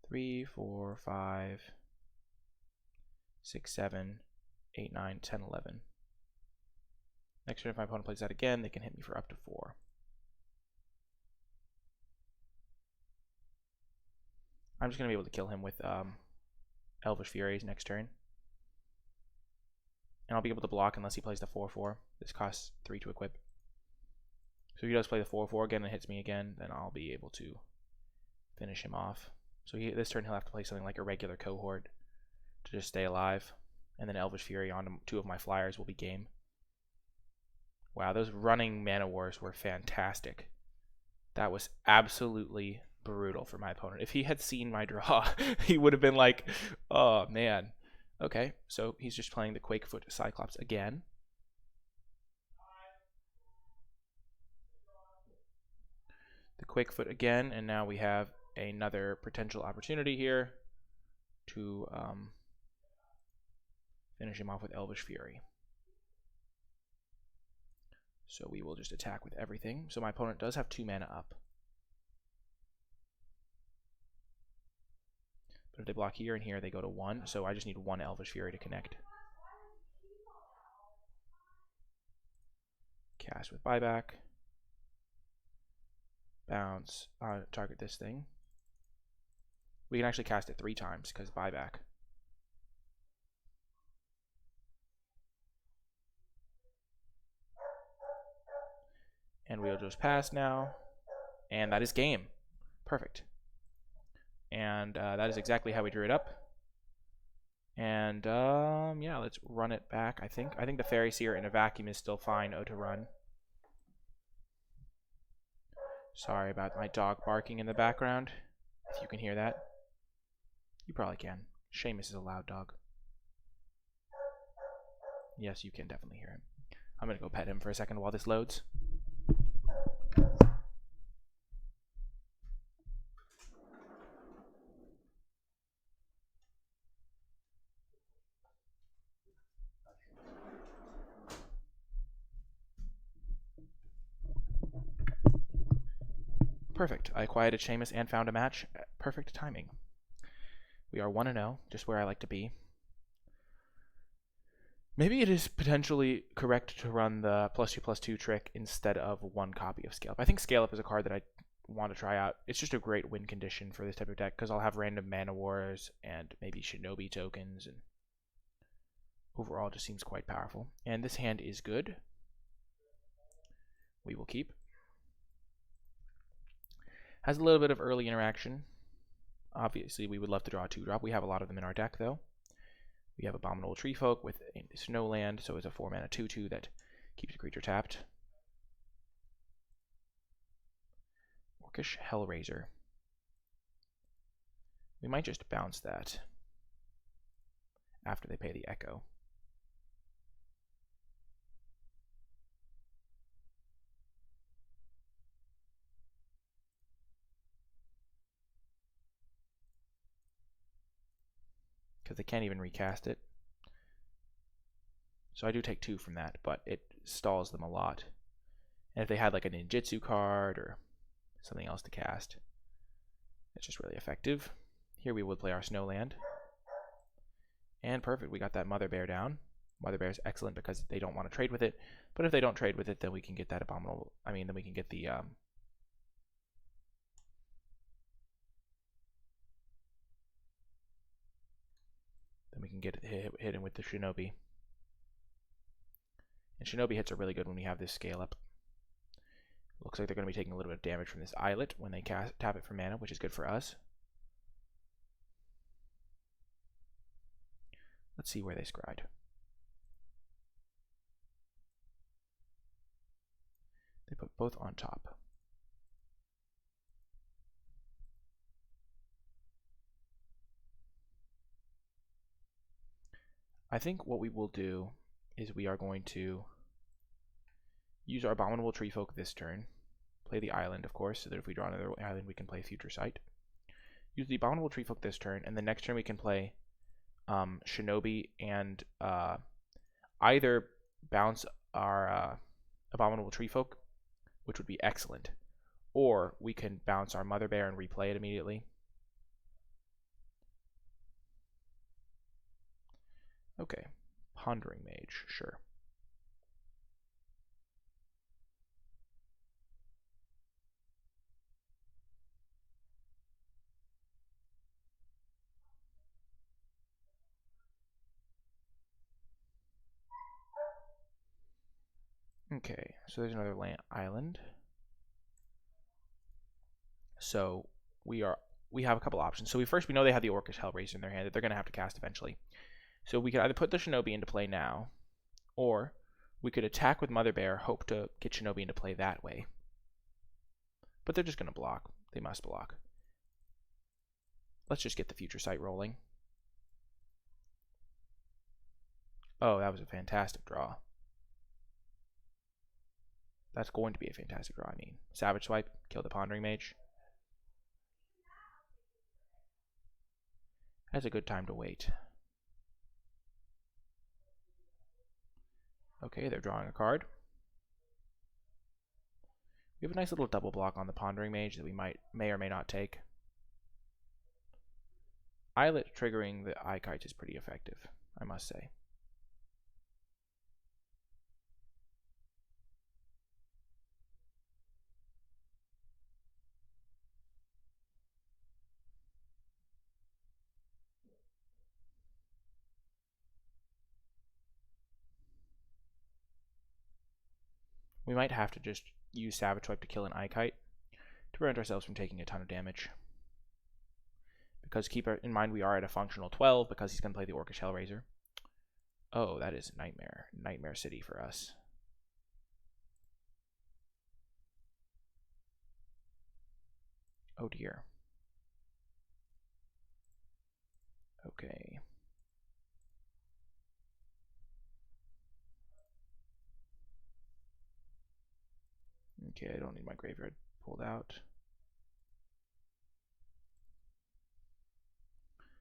3, 4, 5, 6, 7, 8, 9, 10, 11. Next turn, if my opponent plays that again, they can hit me for up to 4. I'm just going to be able to kill him with Elvish Furies next turn. And I'll be able to block unless he plays the 4-4. This costs 3 to equip. So if he does play the 4-4 again and hits me again, then I'll be able to finish him off. So this turn he'll have to play something like a regular cohort to just stay alive. And then Elvish Fury on 2 of my flyers will be game. Wow, those running Mana Wars were fantastic. That was absolutely brutal for my opponent. If he had seen my draw, he would have been like, oh man. Okay, so he's just playing the Quakefoot Cyclops again. The Quakefoot again, and now we have another potential opportunity here to finish him off with Elvish Fury. So we will just attack with everything. So my opponent does have 2 mana up. But if they block here and here, they go to 1. So I just need 1 Elvish Fury to connect. Cast with buyback. Bounce. Target this thing. We can actually cast it 3 times because buyback. And we'll just pass now. And that is game. Perfect. And that is exactly how we drew it up. And yeah, let's run it back, I think. I think the Fairy Seer in a vacuum is still fine to run. Sorry about my dog barking in the background. If you can hear that. You probably can. Seamus is a loud dog. Yes, you can definitely hear him. I'm going to go pet him for a second while this loads. Perfect. I quieted Seamus and found a match. Perfect timing. We are 1-0, just where I like to be. Maybe it is potentially correct to run the +2/+2 trick instead of 1 copy of Scale Up. I think Scale Up is a card that I want to try out. It's just a great win condition for this type of deck because I'll have random Mana Wars and maybe Shinobi tokens, and overall it just seems quite powerful. And this hand is good. We will keep. Has a little bit of early interaction. Obviously, we would love to draw a 2-drop. We have a lot of them in our deck, though. We have Abominable Treefolk with a Snowland, so it's a 4-mana 2/2 that keeps a creature tapped. Orcish Hellraiser. We might just bounce that after they pay the Echo. Because they can't even recast it. So I do take 2 from that, but it stalls them a lot. And if they had like a ninjutsu card or something else to cast, it's just really effective. Here we would play our Snowland. And perfect, we got that Mother Bear down. Mother Bear is excellent because they don't want to trade with it. But if they don't trade with it, then we can get that abominable, then we can get the then we can get hit in with the Shinobi. And Shinobi hits are really good when we have this Scale Up. Looks like they're going to be taking a little bit of damage from this Islet when they tap it for mana, which is good for us. Let's see where they scryed. They put both on top. I think what we will do is we are going to use our Abominable Treefolk this turn. Play the island, of course, so that if we draw another island, we can play Future Sight. use the Abominable Treefolk this turn, and the next turn we can play Shinobi and either bounce our Abominable Treefolk, which would be excellent, or we can bounce our Mother Bear and replay it immediately. Okay, Pondering Mage, sure. Okay, so there's another island. So we have a couple options. So we know they have the Orcish Hellraiser in their hand that they're going to have to cast eventually. So we could either put the Shinobi into play now, or we could attack with Mother Bear, hope to get Shinobi into play that way. But they're just going to block. They must block. Let's just get the Future Sight rolling. Oh, that was a fantastic draw. That's going to be a fantastic draw, I mean. Savage Swipe, kill the Pondering Mage. That's a good time to wait. Okay, they're drawing a card. We have a nice little double block on the Pondering Mage that we may or may not take. Eyelet triggering the Eye Kite is pretty effective, I must say. We might have to just use Savage Swipe to kill an Eye Kite to prevent ourselves from taking a ton of damage. Because keep in mind we are at a functional 12 because he's going to play the Orcish Hellraiser. Oh, that is Nightmare. Nightmare City for us. Oh dear. Okay. Okay, I don't need my graveyard pulled out.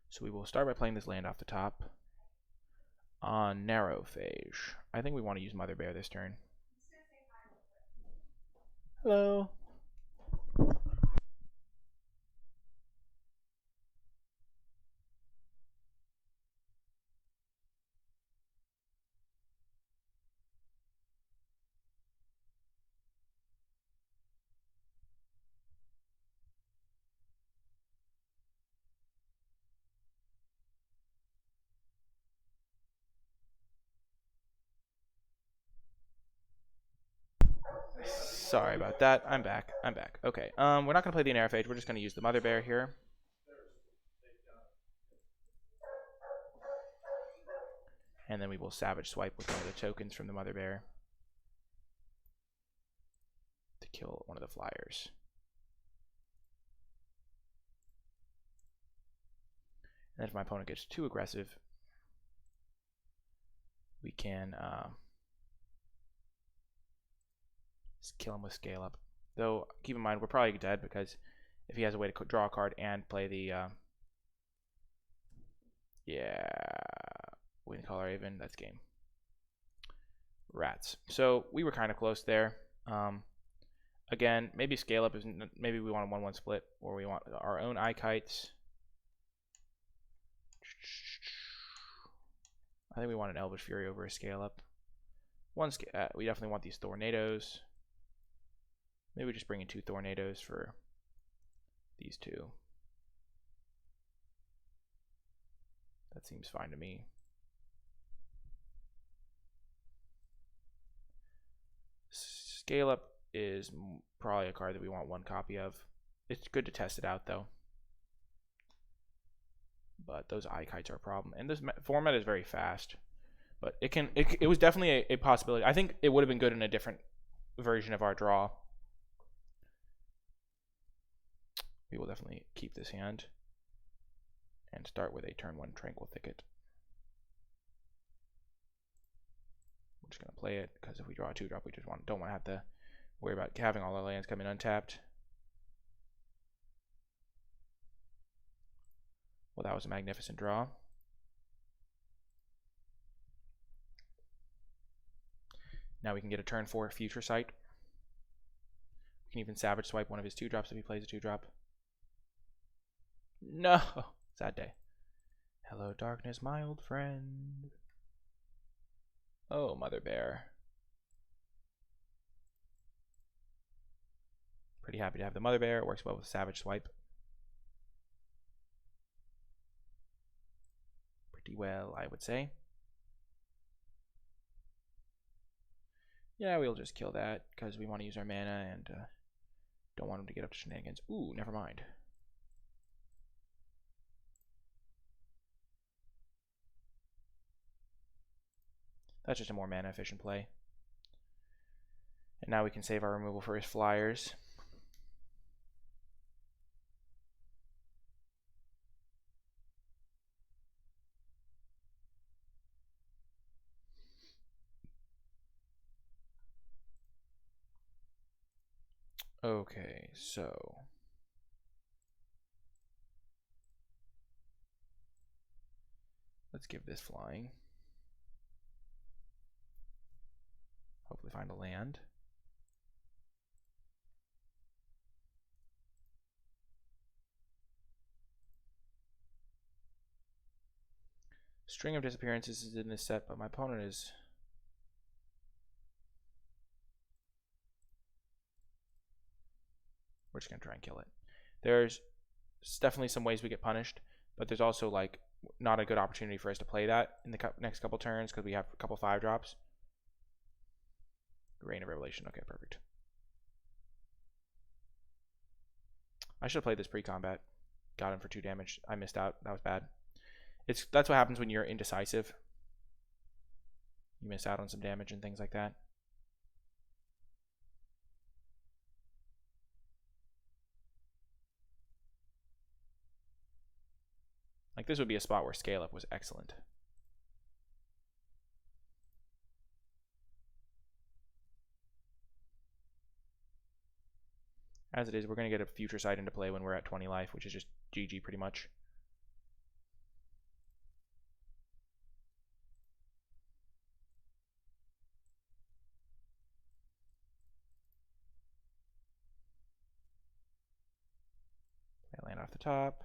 So we will start by playing this land off the top. On Narrow Phage. I think we want to use Mother Bear this turn. Hello. Sorry about that. I'm back. Okay. We're not gonna play the Narrow Phage. We're just gonna use the Mother Bear here. And then we will Savage Swipe with one of the tokens from the Mother Bear to kill one of the flyers. And then if my opponent gets too aggressive, we can just kill him with Scale Up. Though, keep in mind, we're probably dead because if he has a way to draw a card and play the NicolaiBolas, that's game. Rats. So we were kind of close there. Again, maybe Scale Up isn't. Maybe we want a 1-1 split, or we want our own Eye Kites. I think we want an Elvish Fury over a Scale Up. We definitely want these Tornadoes. Maybe we just bring in 2 Tornadoes for these 2. That seems fine to me. Scale Up is probably a card that we want 1 copy of. It's good to test it out though. But those Eye Kites are a problem. And this format is very fast. But it was definitely a possibility. I think it would have been good in a different version of our draw. We will definitely keep this hand and start with a turn 1 Tranquil Thicket. We're just going to play it because if we draw a 2-drop, we just don't want to have to worry about having all our lands come in untapped. Well, that was a magnificent draw. Now we can get a turn 4 Future Sight. We can even Savage Swipe one of his 2-drops if he plays a 2-drop. No! Sad day. Hello, darkness, my old friend. Oh, Mother Bear. Pretty happy to have the Mother Bear. It works well with Savage Swipe. Pretty well, I would say. Yeah, we'll just kill that because we want to use our mana and don't want him to get up to shenanigans. Ooh, never mind. That's just a more mana efficient play. And now we can save our removal for his flyers. Okay, so let's give this flying. Hopefully find a land. String of Disappearances is in this set, but my opponent is... We're just going to try and kill it. There's definitely some ways we get punished, but there's also like not a good opportunity for us to play that in the next couple turns because we have a couple 5-drops. Rain of Revelation. Okay, perfect. I should have played this pre-combat. Got him for 2 damage. I missed out. That was bad. That's what happens when you're indecisive. You miss out on some damage and things like that. Like this would be a spot where Scale Up was excellent. As it is, we're going to get a Future Sight into play when we're at 20 life, which is just GG pretty much. I land off the top.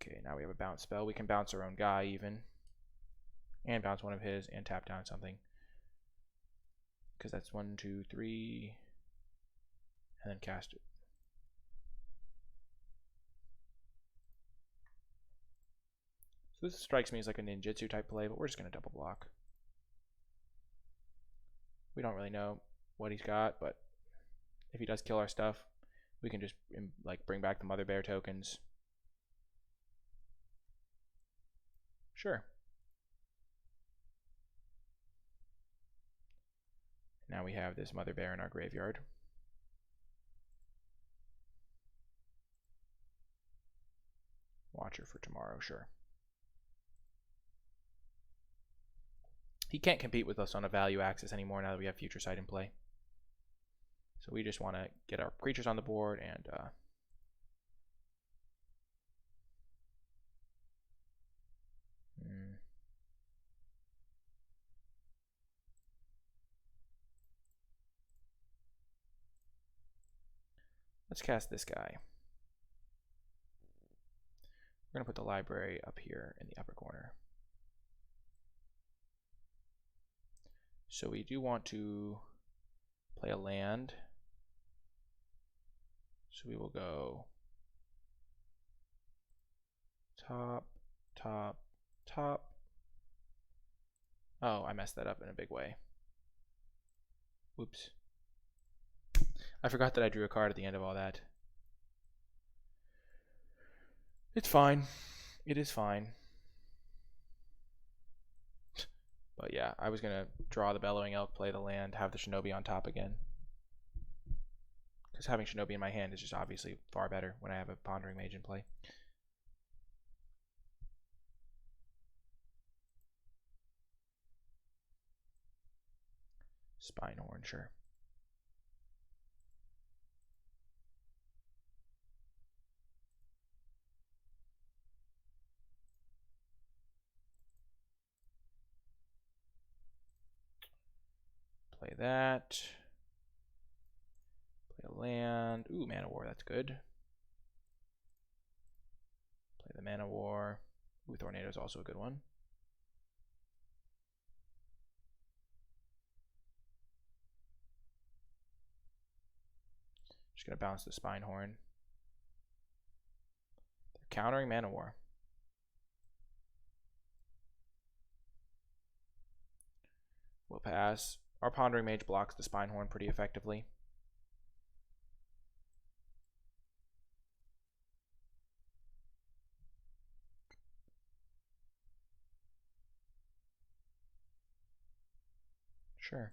Okay, now we have a bounce spell. We can bounce our own guy even. And bounce one of his and tap down something. Because that's 1, 2, 3. And then cast it. So this strikes me as like a ninjutsu type play, but we're just going to double block. We don't really know what he's got, but if he does kill our stuff, we can just like bring back the Mother Bear tokens. Sure. Now we have this Mother Bear in our graveyard. Watcher for tomorrow, sure. He can't compete with us on a value axis anymore now that we have Future Sight in play. So we just want to get our creatures on the board and let's cast this guy. We're going to put the library up here in the upper corner. So we do want to play a land. So we will go top, top, top. Oh, I messed that up in a big way. Whoops. I forgot that I drew a card at the end of all that. It's fine. It is fine. But yeah, I was going to draw the Bellowing Elk, play the land, have the Shinobi on top again. Because having Shinobi in my hand is just obviously far better when I have a Pondering Mage in play. Spinehorn, sure. that. Play a land. Ooh, Mana War, that's good. Play the Mana War. Ooh, Tornado is also a good one. Just gonna bounce the Spinehorn. They're countering Mana War. We'll pass. Our Pondering Mage blocks the Spinehorn pretty effectively. Sure.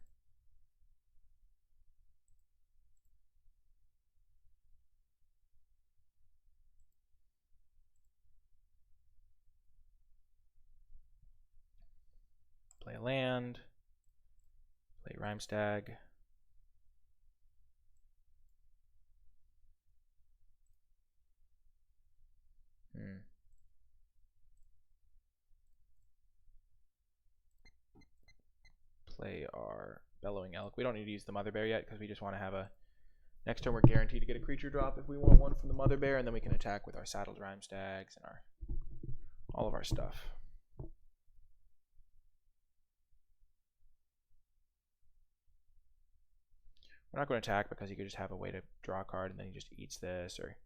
Play a land. Play Rhymestag. Play our Bellowing Elk. We don't need to use the Mother Bear yet because we just want to have a... Next turn we're guaranteed to get a creature drop if we want one from the Mother Bear, and then we can attack with our Saddled Rhymestags and all of our stuff. We're not going to attack because he could just have a way to draw a card and then he just eats this or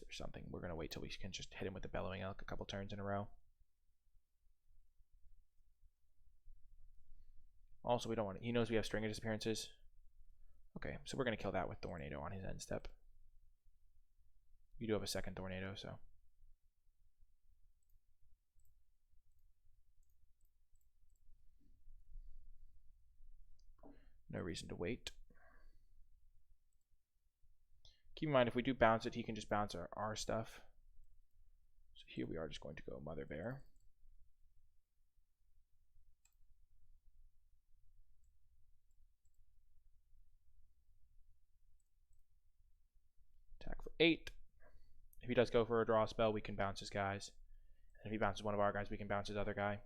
something. We're going to wait till we can just hit him with the Bellowing Elk a couple turns in a row. Also, we don't want to, he knows we have String of Disappearances. Okay, so we're going to kill that with Tornado on his end step. You do have a second Tornado, so. No reason to wait. Keep in mind, if we do bounce it, he can just bounce our stuff. So here we are just going to go Mother Bear. Attack for 8. If he does go for a draw spell, we can bounce his guys. And if he bounces one of our guys, we can bounce his other guy.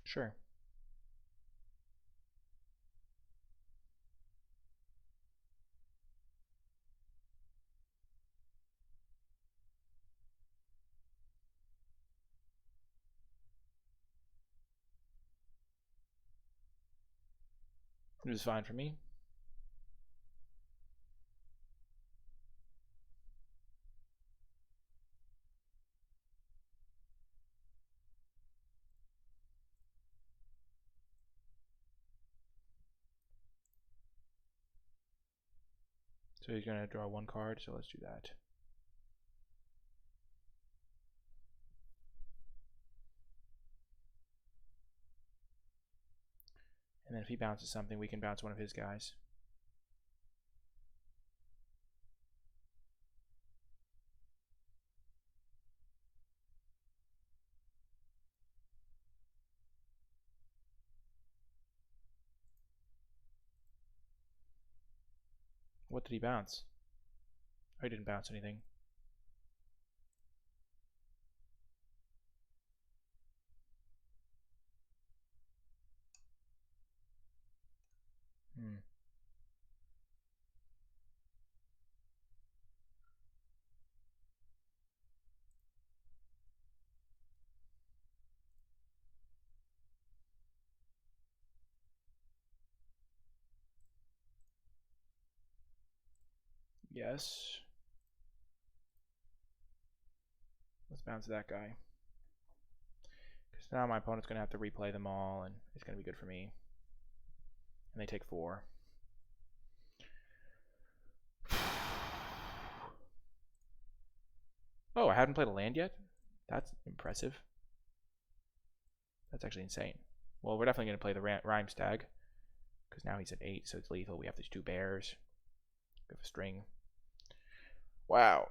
Sure. It was fine for me. So he's going to draw one card, so let's do that. And then if he bounces something, we can bounce one of his guys. What did he bounce? Oh, he didn't bounce anything. Yes. Let's bounce that guy. Because now my opponent's going to have to replay them all, and it's going to be good for me. And they take 4. Oh, I haven't played a land yet? That's impressive. That's actually insane. Well, we're definitely going to play the Rhymestag. Because now he's at 8, so it's lethal. We have these 2 bears. We have a string. Wow.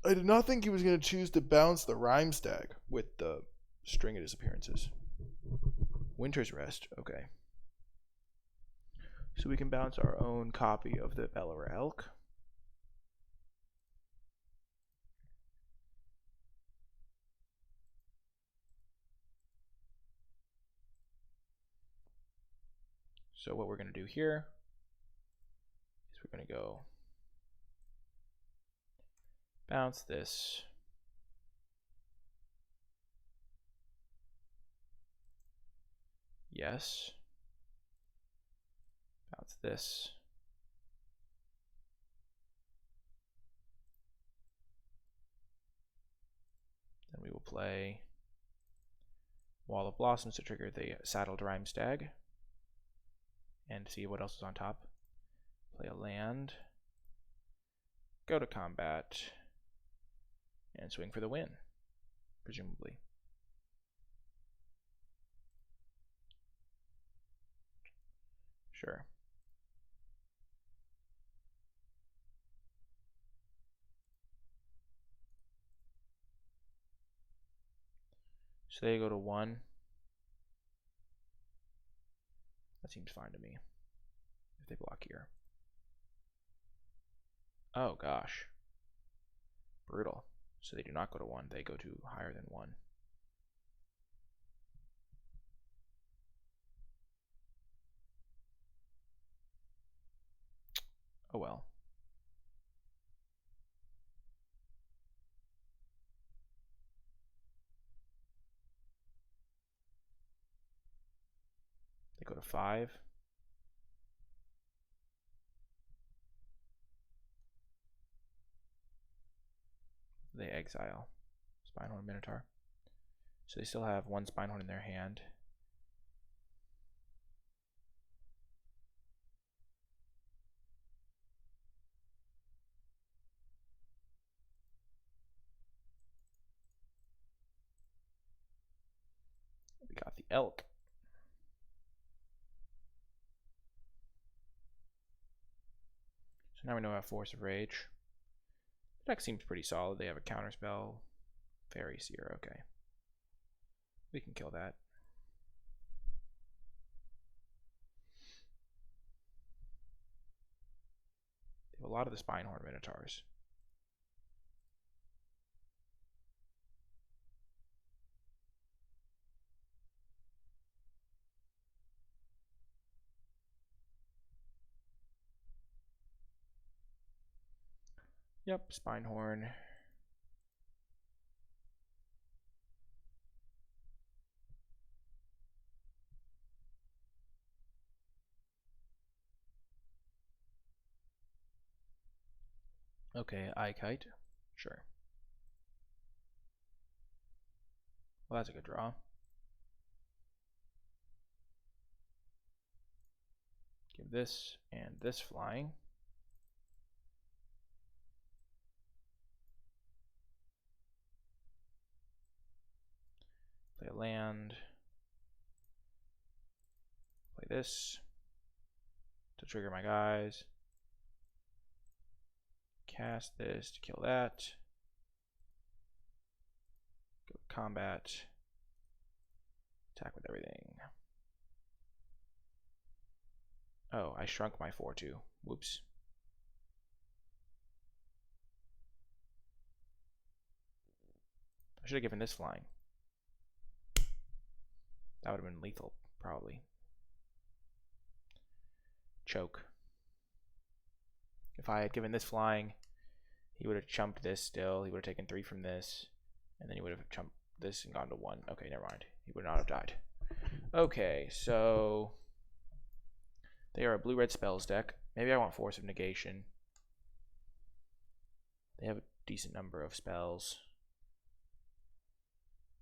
I did not think he was going to choose to bounce the Rhymestag with the String of Disappearances. Winter's Rest, okay. So we can bounce our own copy of the Bellower Elk. So what we're going to do here is we're going to go bounce this. Yes. Bounce this. Then we will play Wall of Blossoms to trigger the Saddled Rhyme Stag. And see what else is on top. Play a land. Go to combat. And swing for the win, presumably. Sure. So they go to 1. That seems fine to me. If they block here. Oh gosh. Brutal. So they do not go to 1, they go to higher than 1. Oh well. They go to 5. They exile Spinehorn Minotaur. So they still have 1 Spinehorn in their hand. We got the Elk. So now we know we have Force of Rage. The deck seems pretty solid. They have a counterspell. Fairy Seer, okay. We can kill that. They have a lot of the Spinehorn Minotaurs. Yep, Spinehorn. Okay, Kite. Sure. Well, that's a good draw. Give this and this flying. Play a land. Play this to trigger my guys. Cast this to kill that. Go to combat. Attack with everything. Oh, I shrunk my 4/2. Whoops. I should have given this flying. That would have been lethal, probably. Choke. If I had given this flying, he would have chumped this still. He would have taken 3 from this. And then he would have chumped this and gone to 1. Okay, never mind. He would not have died. Okay, so they are a blue-red spells deck. Maybe I want Force of Negation. They have a decent number of spells.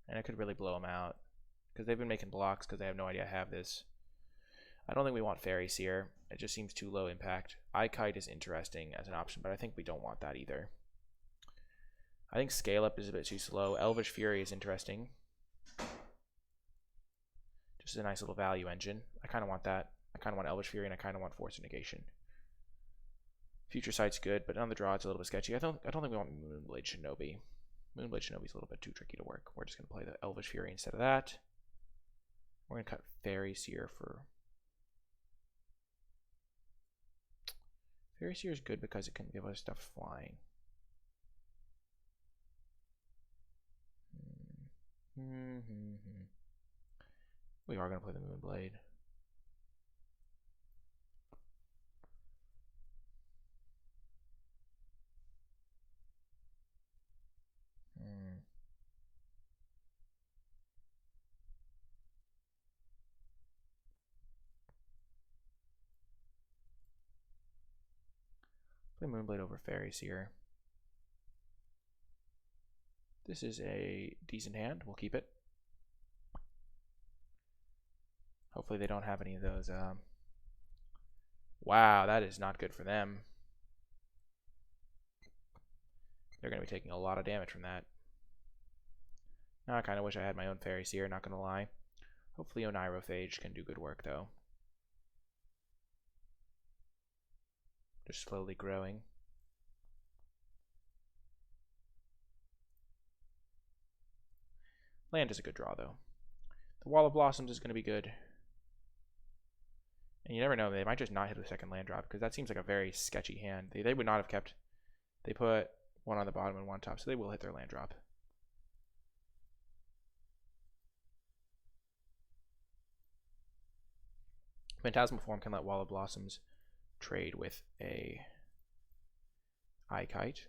And I could really blow them out. Because they've been making blocks because they have no idea I have this. I don't think we want Fairy Seer. It just seems too low impact. Kite is interesting as an option, but I think we don't want that either. I think Scale Up is a bit too slow. Elvish Fury is interesting. Just a nice little value engine. I kind of want that. I kind of want Elvish Fury and I kind of want Force of Negation. Future Sight's good, but on the draw it's a little bit sketchy. I don't think we want Moonblade Shinobi. Moonblade Shinobi's a little bit too tricky to work. We're just going to play the Elvish Fury instead of that. We're going to cut Fairy Seer for... Fairy Seer is good because it can give us stuff flying. We are going to play the Moonblade. Play Moonblade over Fairy Seer. This is a decent hand. We'll keep it. Hopefully they don't have any of those. Wow, that is not good for them. They're going to be taking a lot of damage from that. Now I kind of wish I had my own Fairy Seer, not going to lie. Hopefully Oneirophage can do good work, though. Just slowly growing. Land is a good draw, though. The Wall of Blossoms is going to be good. And you never know, they might just not hit a second land drop, because that seems like a very sketchy hand. They would not have kept... They put one on the bottom and one top, so they will hit their land drop. Phantasmal Form can let Wall of Blossoms trade with a Kite,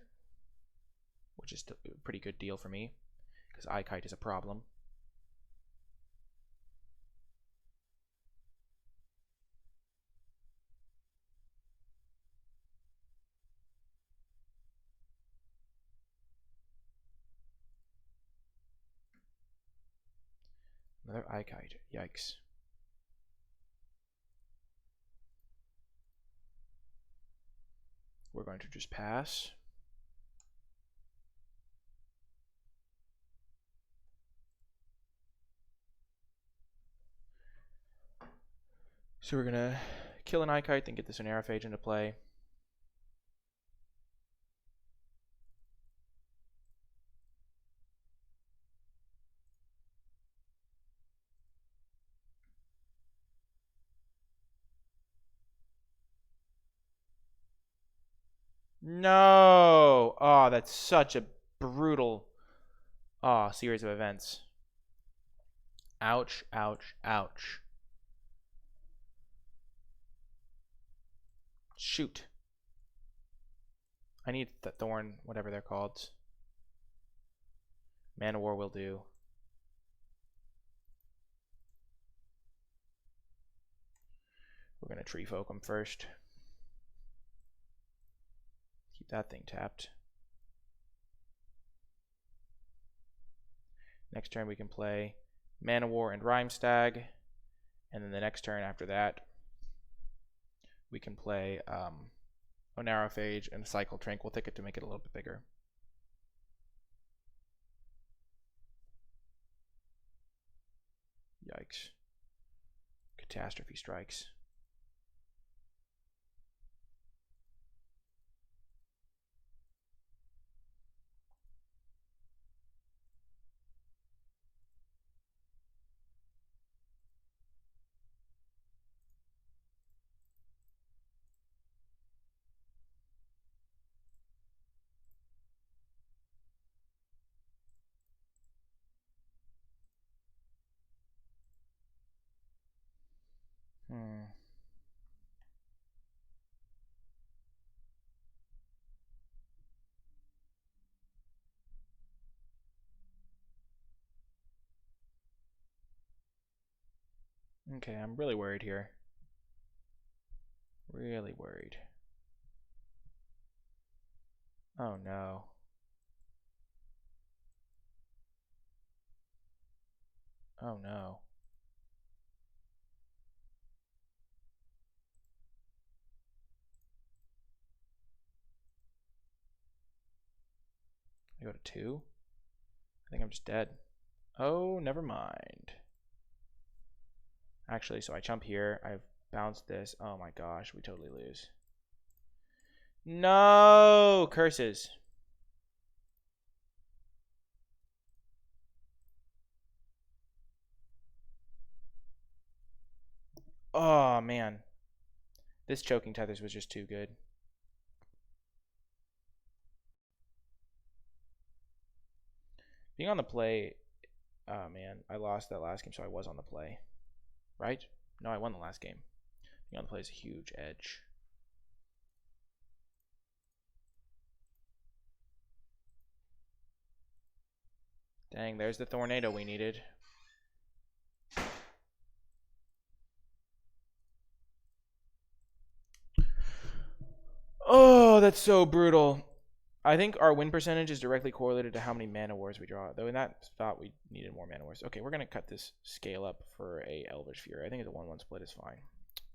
which is a pretty good deal for me, because Kite is a problem. Another Kite. Yikes. We're going to just pass. So we're going to kill an Kite, then get this Oneirophage into play. No! Oh, that's such a brutal series of events. Ouch, ouch, ouch. Shoot. I need the Thorn, whatever they're called. Man of War will do. We're going to Tree Folk them first. Keep that thing tapped. Next turn we can play Man of War and Rhymestag. And then the next turn after that, we can play Oneirophage and Cycle Tranquil Thicket to make it a little bit bigger. Yikes. Catastrophe strikes. Okay, I'm really worried here. Really worried. Oh no. Oh no. I go to 2? I think I'm just dead. Oh, never mind. Actually, so I jump here. I've bounced this. Oh my gosh, we totally lose. No! Curses. Oh, man. This Choking Tethers was just too good. Being on the play... Oh, man. I lost that last game, so I was on the play. Right? No, I won the last game. Being on the play is a huge edge. Dang, there's the Tornado we needed. Oh, that's so brutal. I think our win percentage is directly correlated to how many Mana Wars we draw. Though in that spot, we needed more Mana Wars. Okay, we're going to cut this scale up for a Elvish Fury. I think the 1-1 split is fine.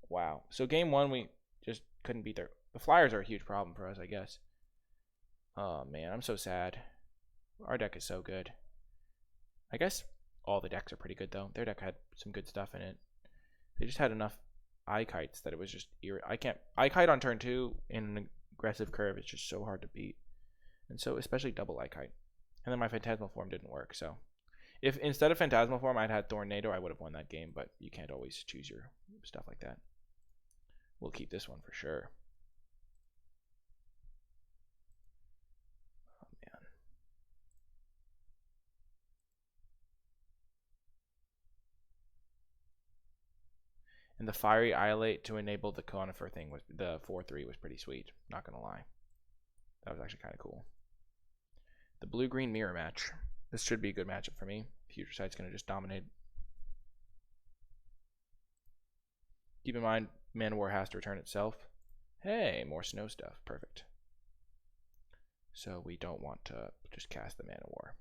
Wow. So game 1, we just couldn't beat their... The Flyers are a huge problem for us, I guess. Oh, man, I'm so sad. Our deck is so good. I guess all the decks are pretty good, though. Their deck had some good stuff in it. They just had enough Eye-Kites that it was just... I can't... Eye-Kite on turn 2 in an aggressive curve is just so hard to beat. And so, especially double Eye-Kite. And then my Phantasmal form didn't work, so... If instead of Phantasmal form I'd had Tornado, I would have won that game, but you can't always choose your stuff like that. We'll keep this one for sure. Oh, man. And the Fiery Iolate to enable the Conifer thing, was the 4-3 was pretty sweet, not gonna lie. That was actually kind of cool. The blue-green mirror match. This should be a good matchup for me. Future Sight's going to just dominate. Keep in mind, Mana War has to return itself. Hey, more snow stuff. Perfect. So we don't want to just cast the Mana War.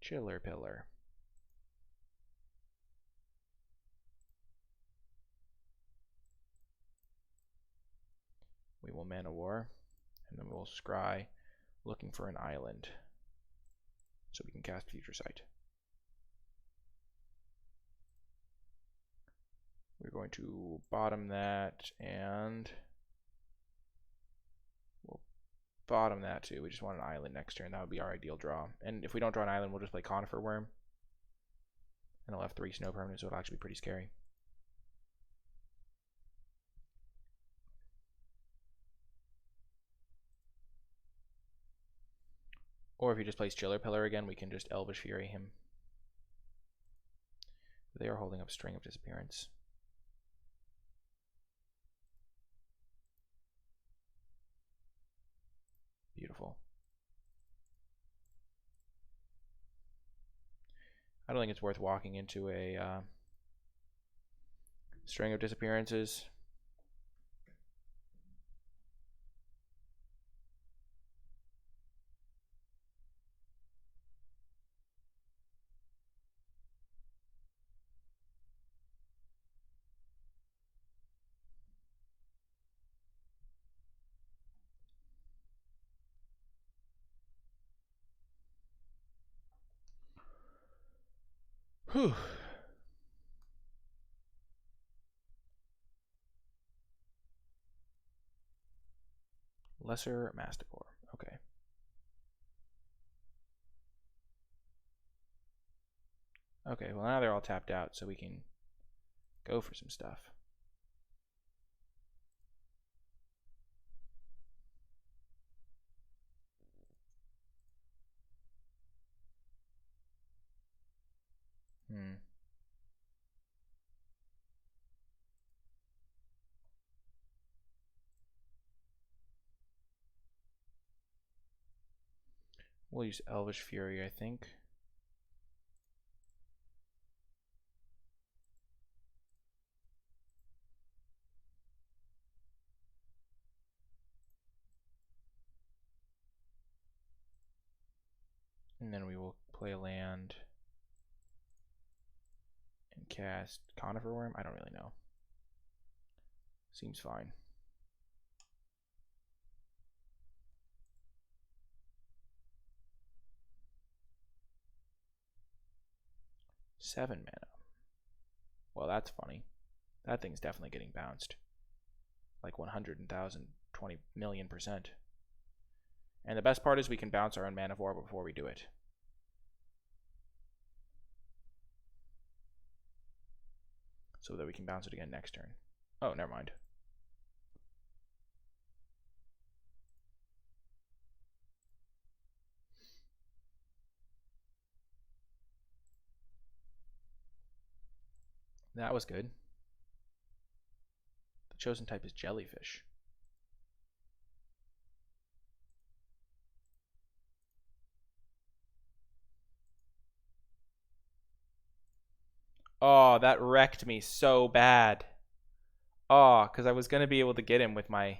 Chiller Pillar. We will Mana War, and then we'll scry looking for an island so we can cast Future Sight. We're going to bottom that, and we'll bottom that too. We just want an island next turn. That would be our ideal draw. And if we don't draw an island, we'll just play Conifer Worm. And I'll have 3 snow permanents, so it'll actually be pretty scary. Or if he just plays Chiller Pillar again, we can just Elvish Fury him. They are holding up String of Disappearance. Beautiful. I don't think it's worth walking into a String of Disappearances. Whew. Lesser Masticore. Okay. Okay, well now they're all tapped out, so we can go for some stuff. We'll use Elvish Fury, I think. And then we will play a land and cast Conifer Worm. I don't really know. Seems fine. Seven mana. Well, that's funny. That thing's definitely getting bounced. Like 100,000, 20 million%. And the best part is we can bounce our own Mana War before we do it. so that we can bounce it again next turn. Oh, never mind. That was good. The chosen type is jellyfish. Oh, that wrecked me so bad. Oh, because I was going to be able to get him with my...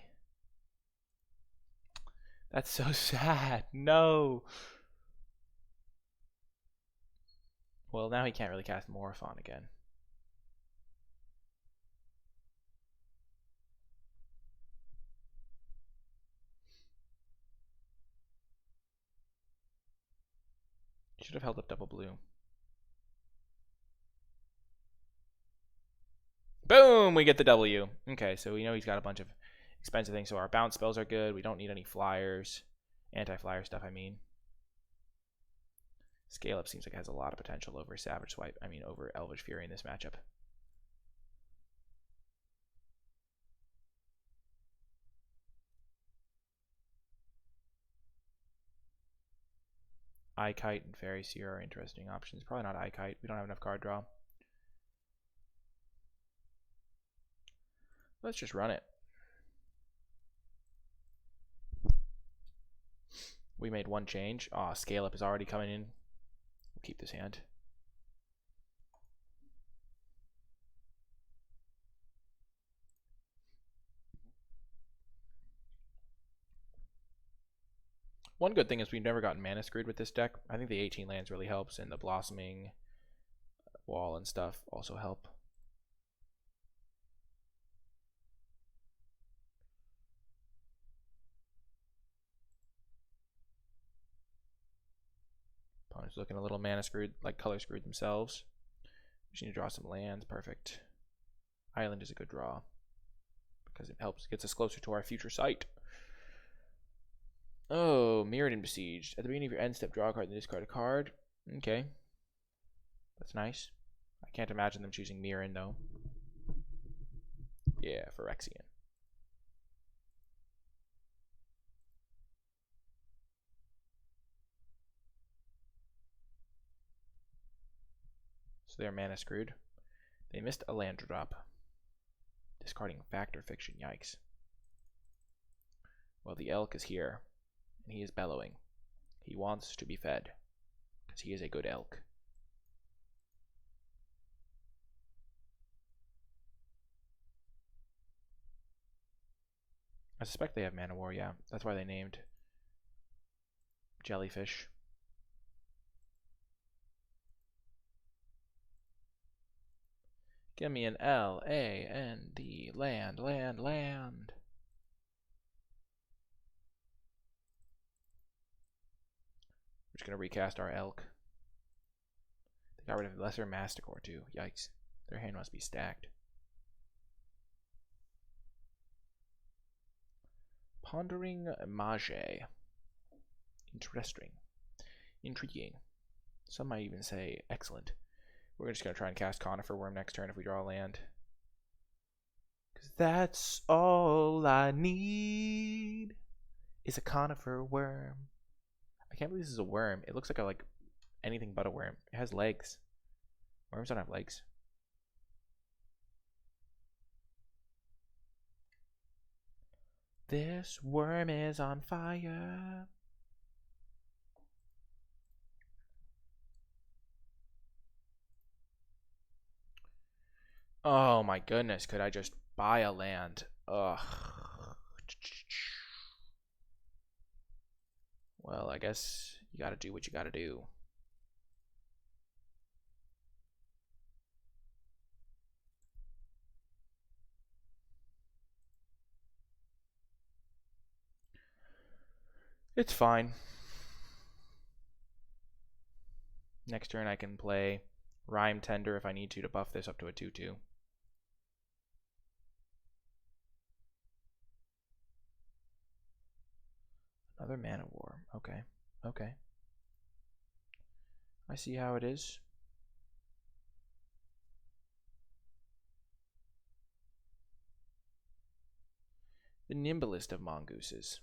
That's so sad. No. Well, now he can't really cast Morphon again. Should have held up double blue. Boom! We get the W. Okay, so we know he's got a bunch of expensive things. So our bounce spells are good. We don't need any flyers. Anti-flyer stuff, I mean. Scale Up seems like it has a lot of potential over Savage Swipe. I mean, over Elvish Fury in this matchup. Kite and Fairy Seer are interesting options. Probably not Kite. We don't have enough card draw. Let's just run it. We made one change. Oh, Scale Up is already coming in. We'll keep this hand. One good thing is we've never gotten mana screwed with this deck. I think the 18 lands really helps, and the Blossoming Wall and stuff also help. Opponent's looking a little mana screwed, like color screwed themselves. We just need to draw some lands. Perfect. Island is a good draw because it helps, gets us closer to our future site. Oh, Mirrored and Besieged. At the beginning of your end step, draw a card and discard a card. Okay. That's nice. I can't imagine them choosing Mirren, though. Yeah, Phyrexian. So they're mana screwed. They missed a land drop. Discarding Fact or Fiction. Yikes. Well, the elk is here. And he is bellowing. He wants to be fed. Because he is a good elk. I suspect they have Mana War, yeah. That's why they named Jellyfish. Give me an L-A-N-D. Land, land, land. We're just going to recast our elk. They got rid of Lesser Masticore, too. Yikes. Their hand must be stacked. Pondering Mage. Interesting. Intriguing. Some might even say excellent. We're just going to try and cast Conifer Worm next turn if we draw a land. Because that's all I need is a Conifer Worm. I can't believe this is a worm. It looks like anything but a worm. It has legs. Worms don't have legs. This worm is on fire. Oh my goodness, could I just buy a land? Ugh. Well, I guess you gotta do what you gotta do. It's fine. Next turn I can play Rhyme Tender if I need to buff this up to a 2/2. Another Mana War. Okay. Okay. I see how it is. The nimblest of mongooses.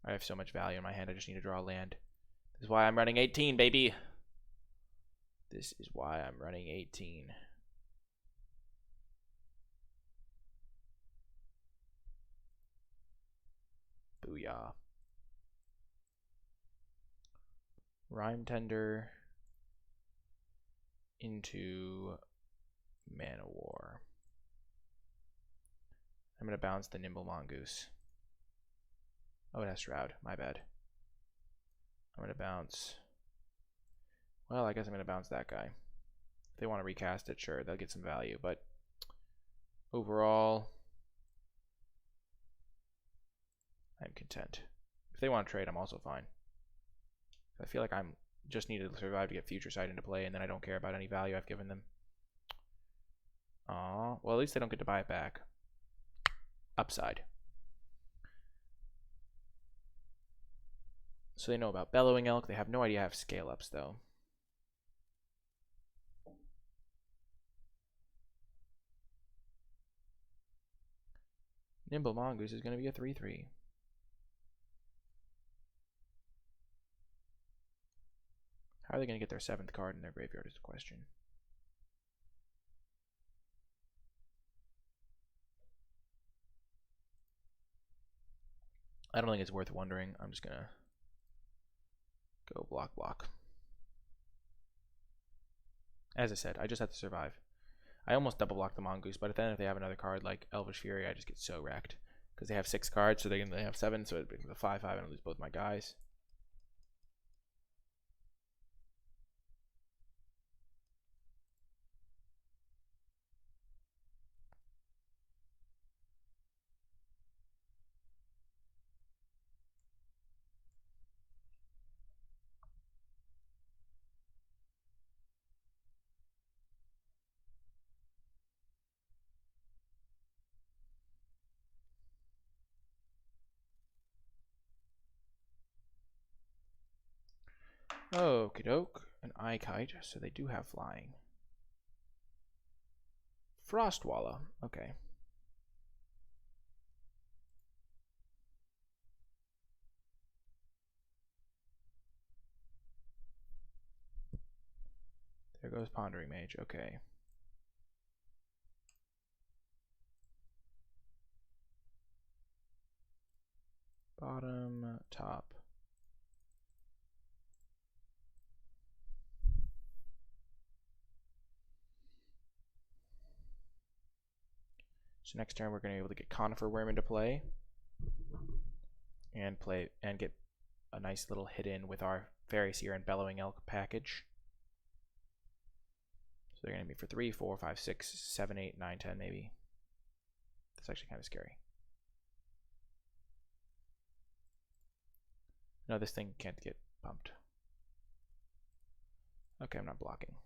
I have so much value in my hand, I just need to draw a land. This is why I'm running 18, baby. This is why I'm running 18. Booyah. Rhyme Tender into Mana War. I'm going to bounce the Nimble Mongoose. Oh, it has Shroud. My bad. I'm going to bounce... Well, I guess I'm going to bounce that guy. If they want to recast it, sure, they'll get some value. But overall, I'm content. If they want to trade, I'm also fine. I feel like I'm just need to survive to get Future Sight into play, and then I don't care about any value I've given them. Aw, well, at least they don't get to buy it back. Upside. So they know about Bellowing Elk. They have no idea I have scale ups, though. Nimble Mongoose is going to be a 3/3. How are they going to get their 7th card in their graveyard is the question. I don't think it's worth wondering. I'm just going to go block. As I said, I just have to survive. I almost double block the Mongoose, but then if they have another card like Elvish Fury, I just get so wrecked. Because they have 6 cards, so they have 7, so it becomes a 5/5 and I lose both my guys. Okie doke. An Eye-Kite, so they do have flying. Frostwalla, okay. There goes Pondering Mage, okay. Bottom, top. So next turn we're going to be able to get Conifer Worm into play and get a nice little hit in with our Fairy Seer and Bellowing Elk package. So they're going to be for 3, 4, 5, 6, 7, 8, 9, 10 maybe. That's actually kind of scary. No, this thing can't get pumped. Okay, I'm not blocking.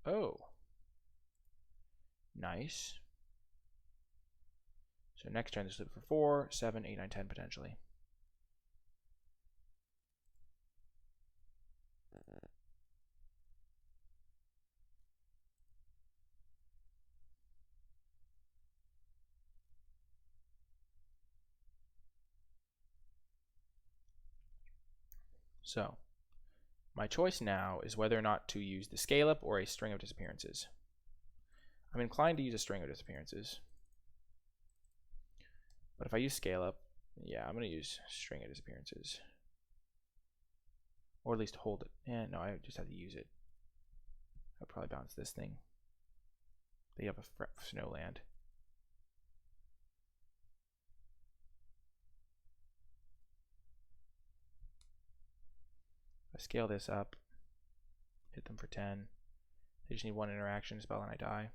Oh. Nice. So next turn, this is for 4, 7, 8, 9, 10 potentially. So, my choice now is whether or not to use the Scale Up or a String of Disappearances. I'm inclined to use a String of Disappearances. But if I use Scale Up, yeah, I'm going to use String of Disappearances. Or at least hold it. No, I just have to use it. I'll probably bounce this thing. They have a Snowland. I scale this up, hit them for 10. They just need 1 interaction spell and I die.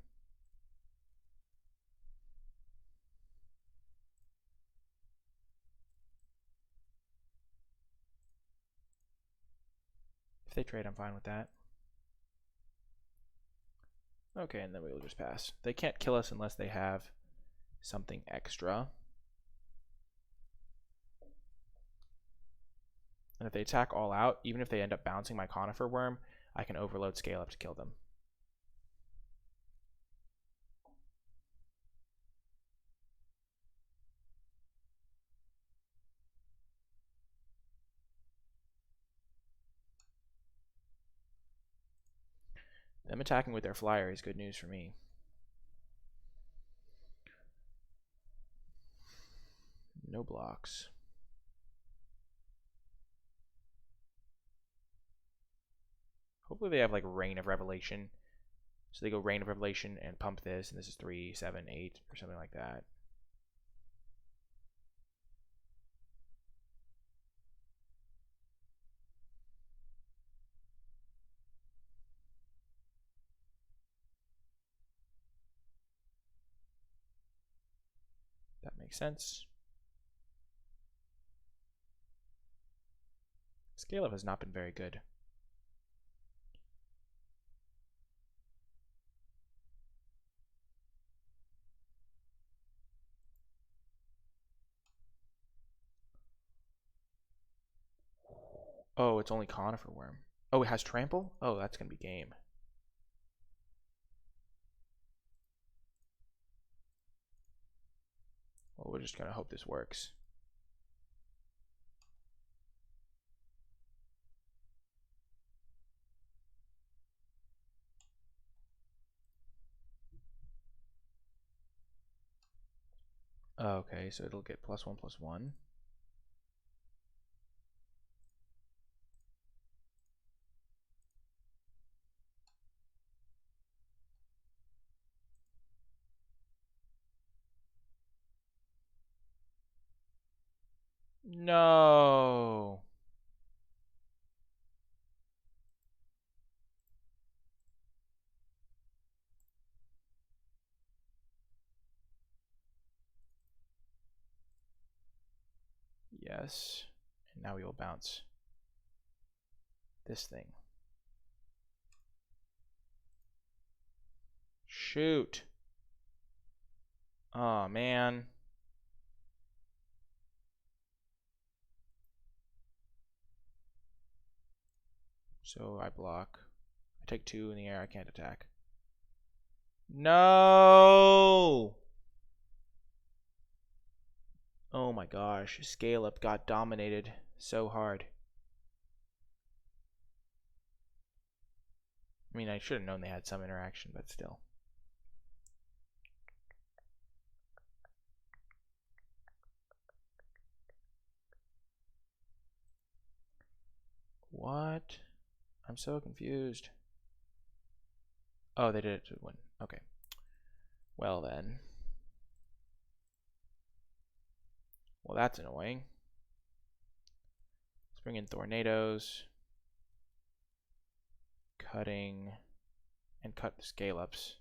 If they trade, I'm fine with that. Okay, and then we will just pass. They can't kill us unless they have something extra. And if they attack all out, even if they end up bouncing my Conifer Worm, I can overload Scale Up to kill them. Them attacking with their flyer is good news for me. No blocks. Hopefully they have like Rain of Revelation. So they go Rain of Revelation and pump this, and this is 3, 7, 8, or something like that. That makes sense. Scale Up has not been very good. Oh, it's only Conifer Worm. Oh, it has Trample? Oh, that's going to be game. Well, we're just going to hope this works. Okay, so it'll get +1/+1. No. Yes. And now we will bounce this thing. Shoot. Oh, man. So I block. I take 2 in the air. I can't attack. No! Oh my gosh. Scale Up got dominated so hard. I mean, I should have known they had some interaction, but still. What? I'm so confused. Oh, they did it to win. Okay. Well then. Well, that's annoying. Let's bring in Tornadoes. Cutting. And cut the Scale Ups.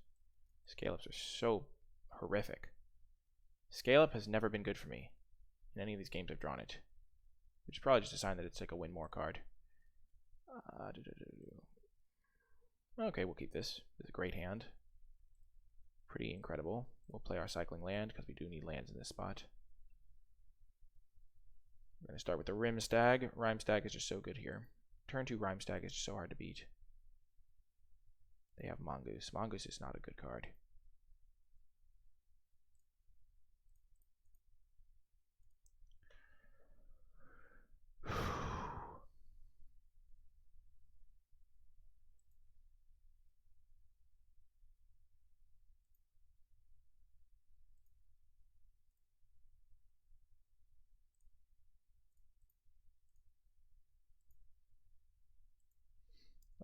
Scale Ups are so horrific. Scale Up has never been good for me in any of these games I've drawn it. Which is probably just a sign that it's like a win more card. Okay, we'll keep this. This is a great hand. Pretty incredible. We'll play our cycling land because we do need lands in this spot. We're going to start with the Rimstag. Rhymestag is just so good here. Turn 2 Rhymestag is just so hard to beat. They have Mongoose. Mongoose is not a good card.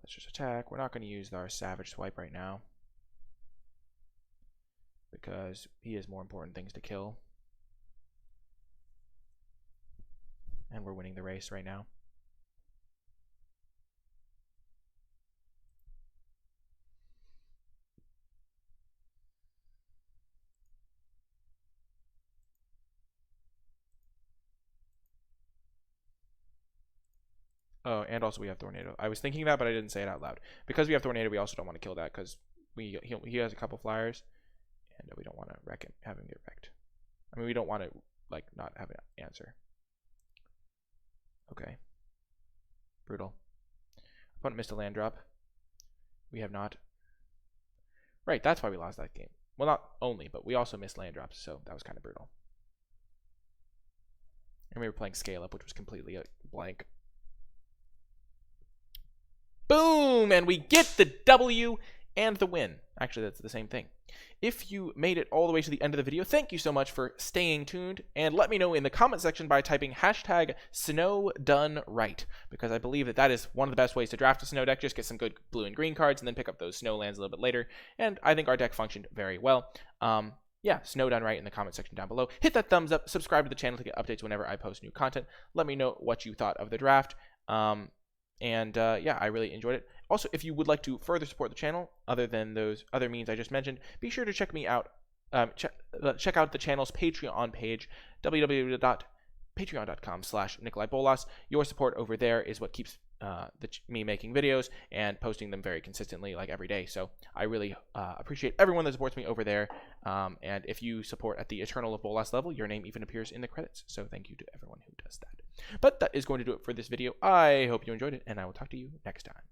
Let's just attack. We're not going to use our Savage Swipe right now, because he has more important things to kill. And we're winning the race right now. Oh, and also we have Tornado. I was thinking that, but I didn't say it out loud. Because we have Tornado, we also don't want to kill that, because he has a couple flyers, and we don't want to wreck him, have him get wrecked. I mean, we don't want to like not have an answer. Okay. Brutal. Opponent missed a land drop. We have not. Right, that's why we lost that game. Well, not only, but we also missed land drops, so that was kind of brutal. And we were playing Scale Up, which was completely a blank. Boom! And we get the W and the win. Actually, that's the same thing. If you made it all the way to the end of the video, thank you so much for staying tuned. And let me know in the comment section by typing hashtag SnowDoneRight, because I believe that that is one of the best ways to draft a snow deck. Just get some good blue and green cards and then pick up those snow lands a little bit later. And I think our deck functioned very well. Yeah, Snow Done Right in the comment section down below. Hit that thumbs up, subscribe to the channel to get updates whenever I post new content. Let me know what you thought of the draft. Yeah, I really enjoyed it. Also, if you would like to further support the channel, other than those other means I just mentioned, be sure to check me out. Check out the channel's Patreon page, www.patreon.com/NicolaiBolas. Your support over there is what keeps me making videos and posting them very consistently, like every day. So I really appreciate everyone that supports me over there. And if you support at the Eternal of Bolas level, your name even appears in the credits. So thank you to everyone who does that. But that is going to do it for this video. I hope you enjoyed it, and I will talk to you next time.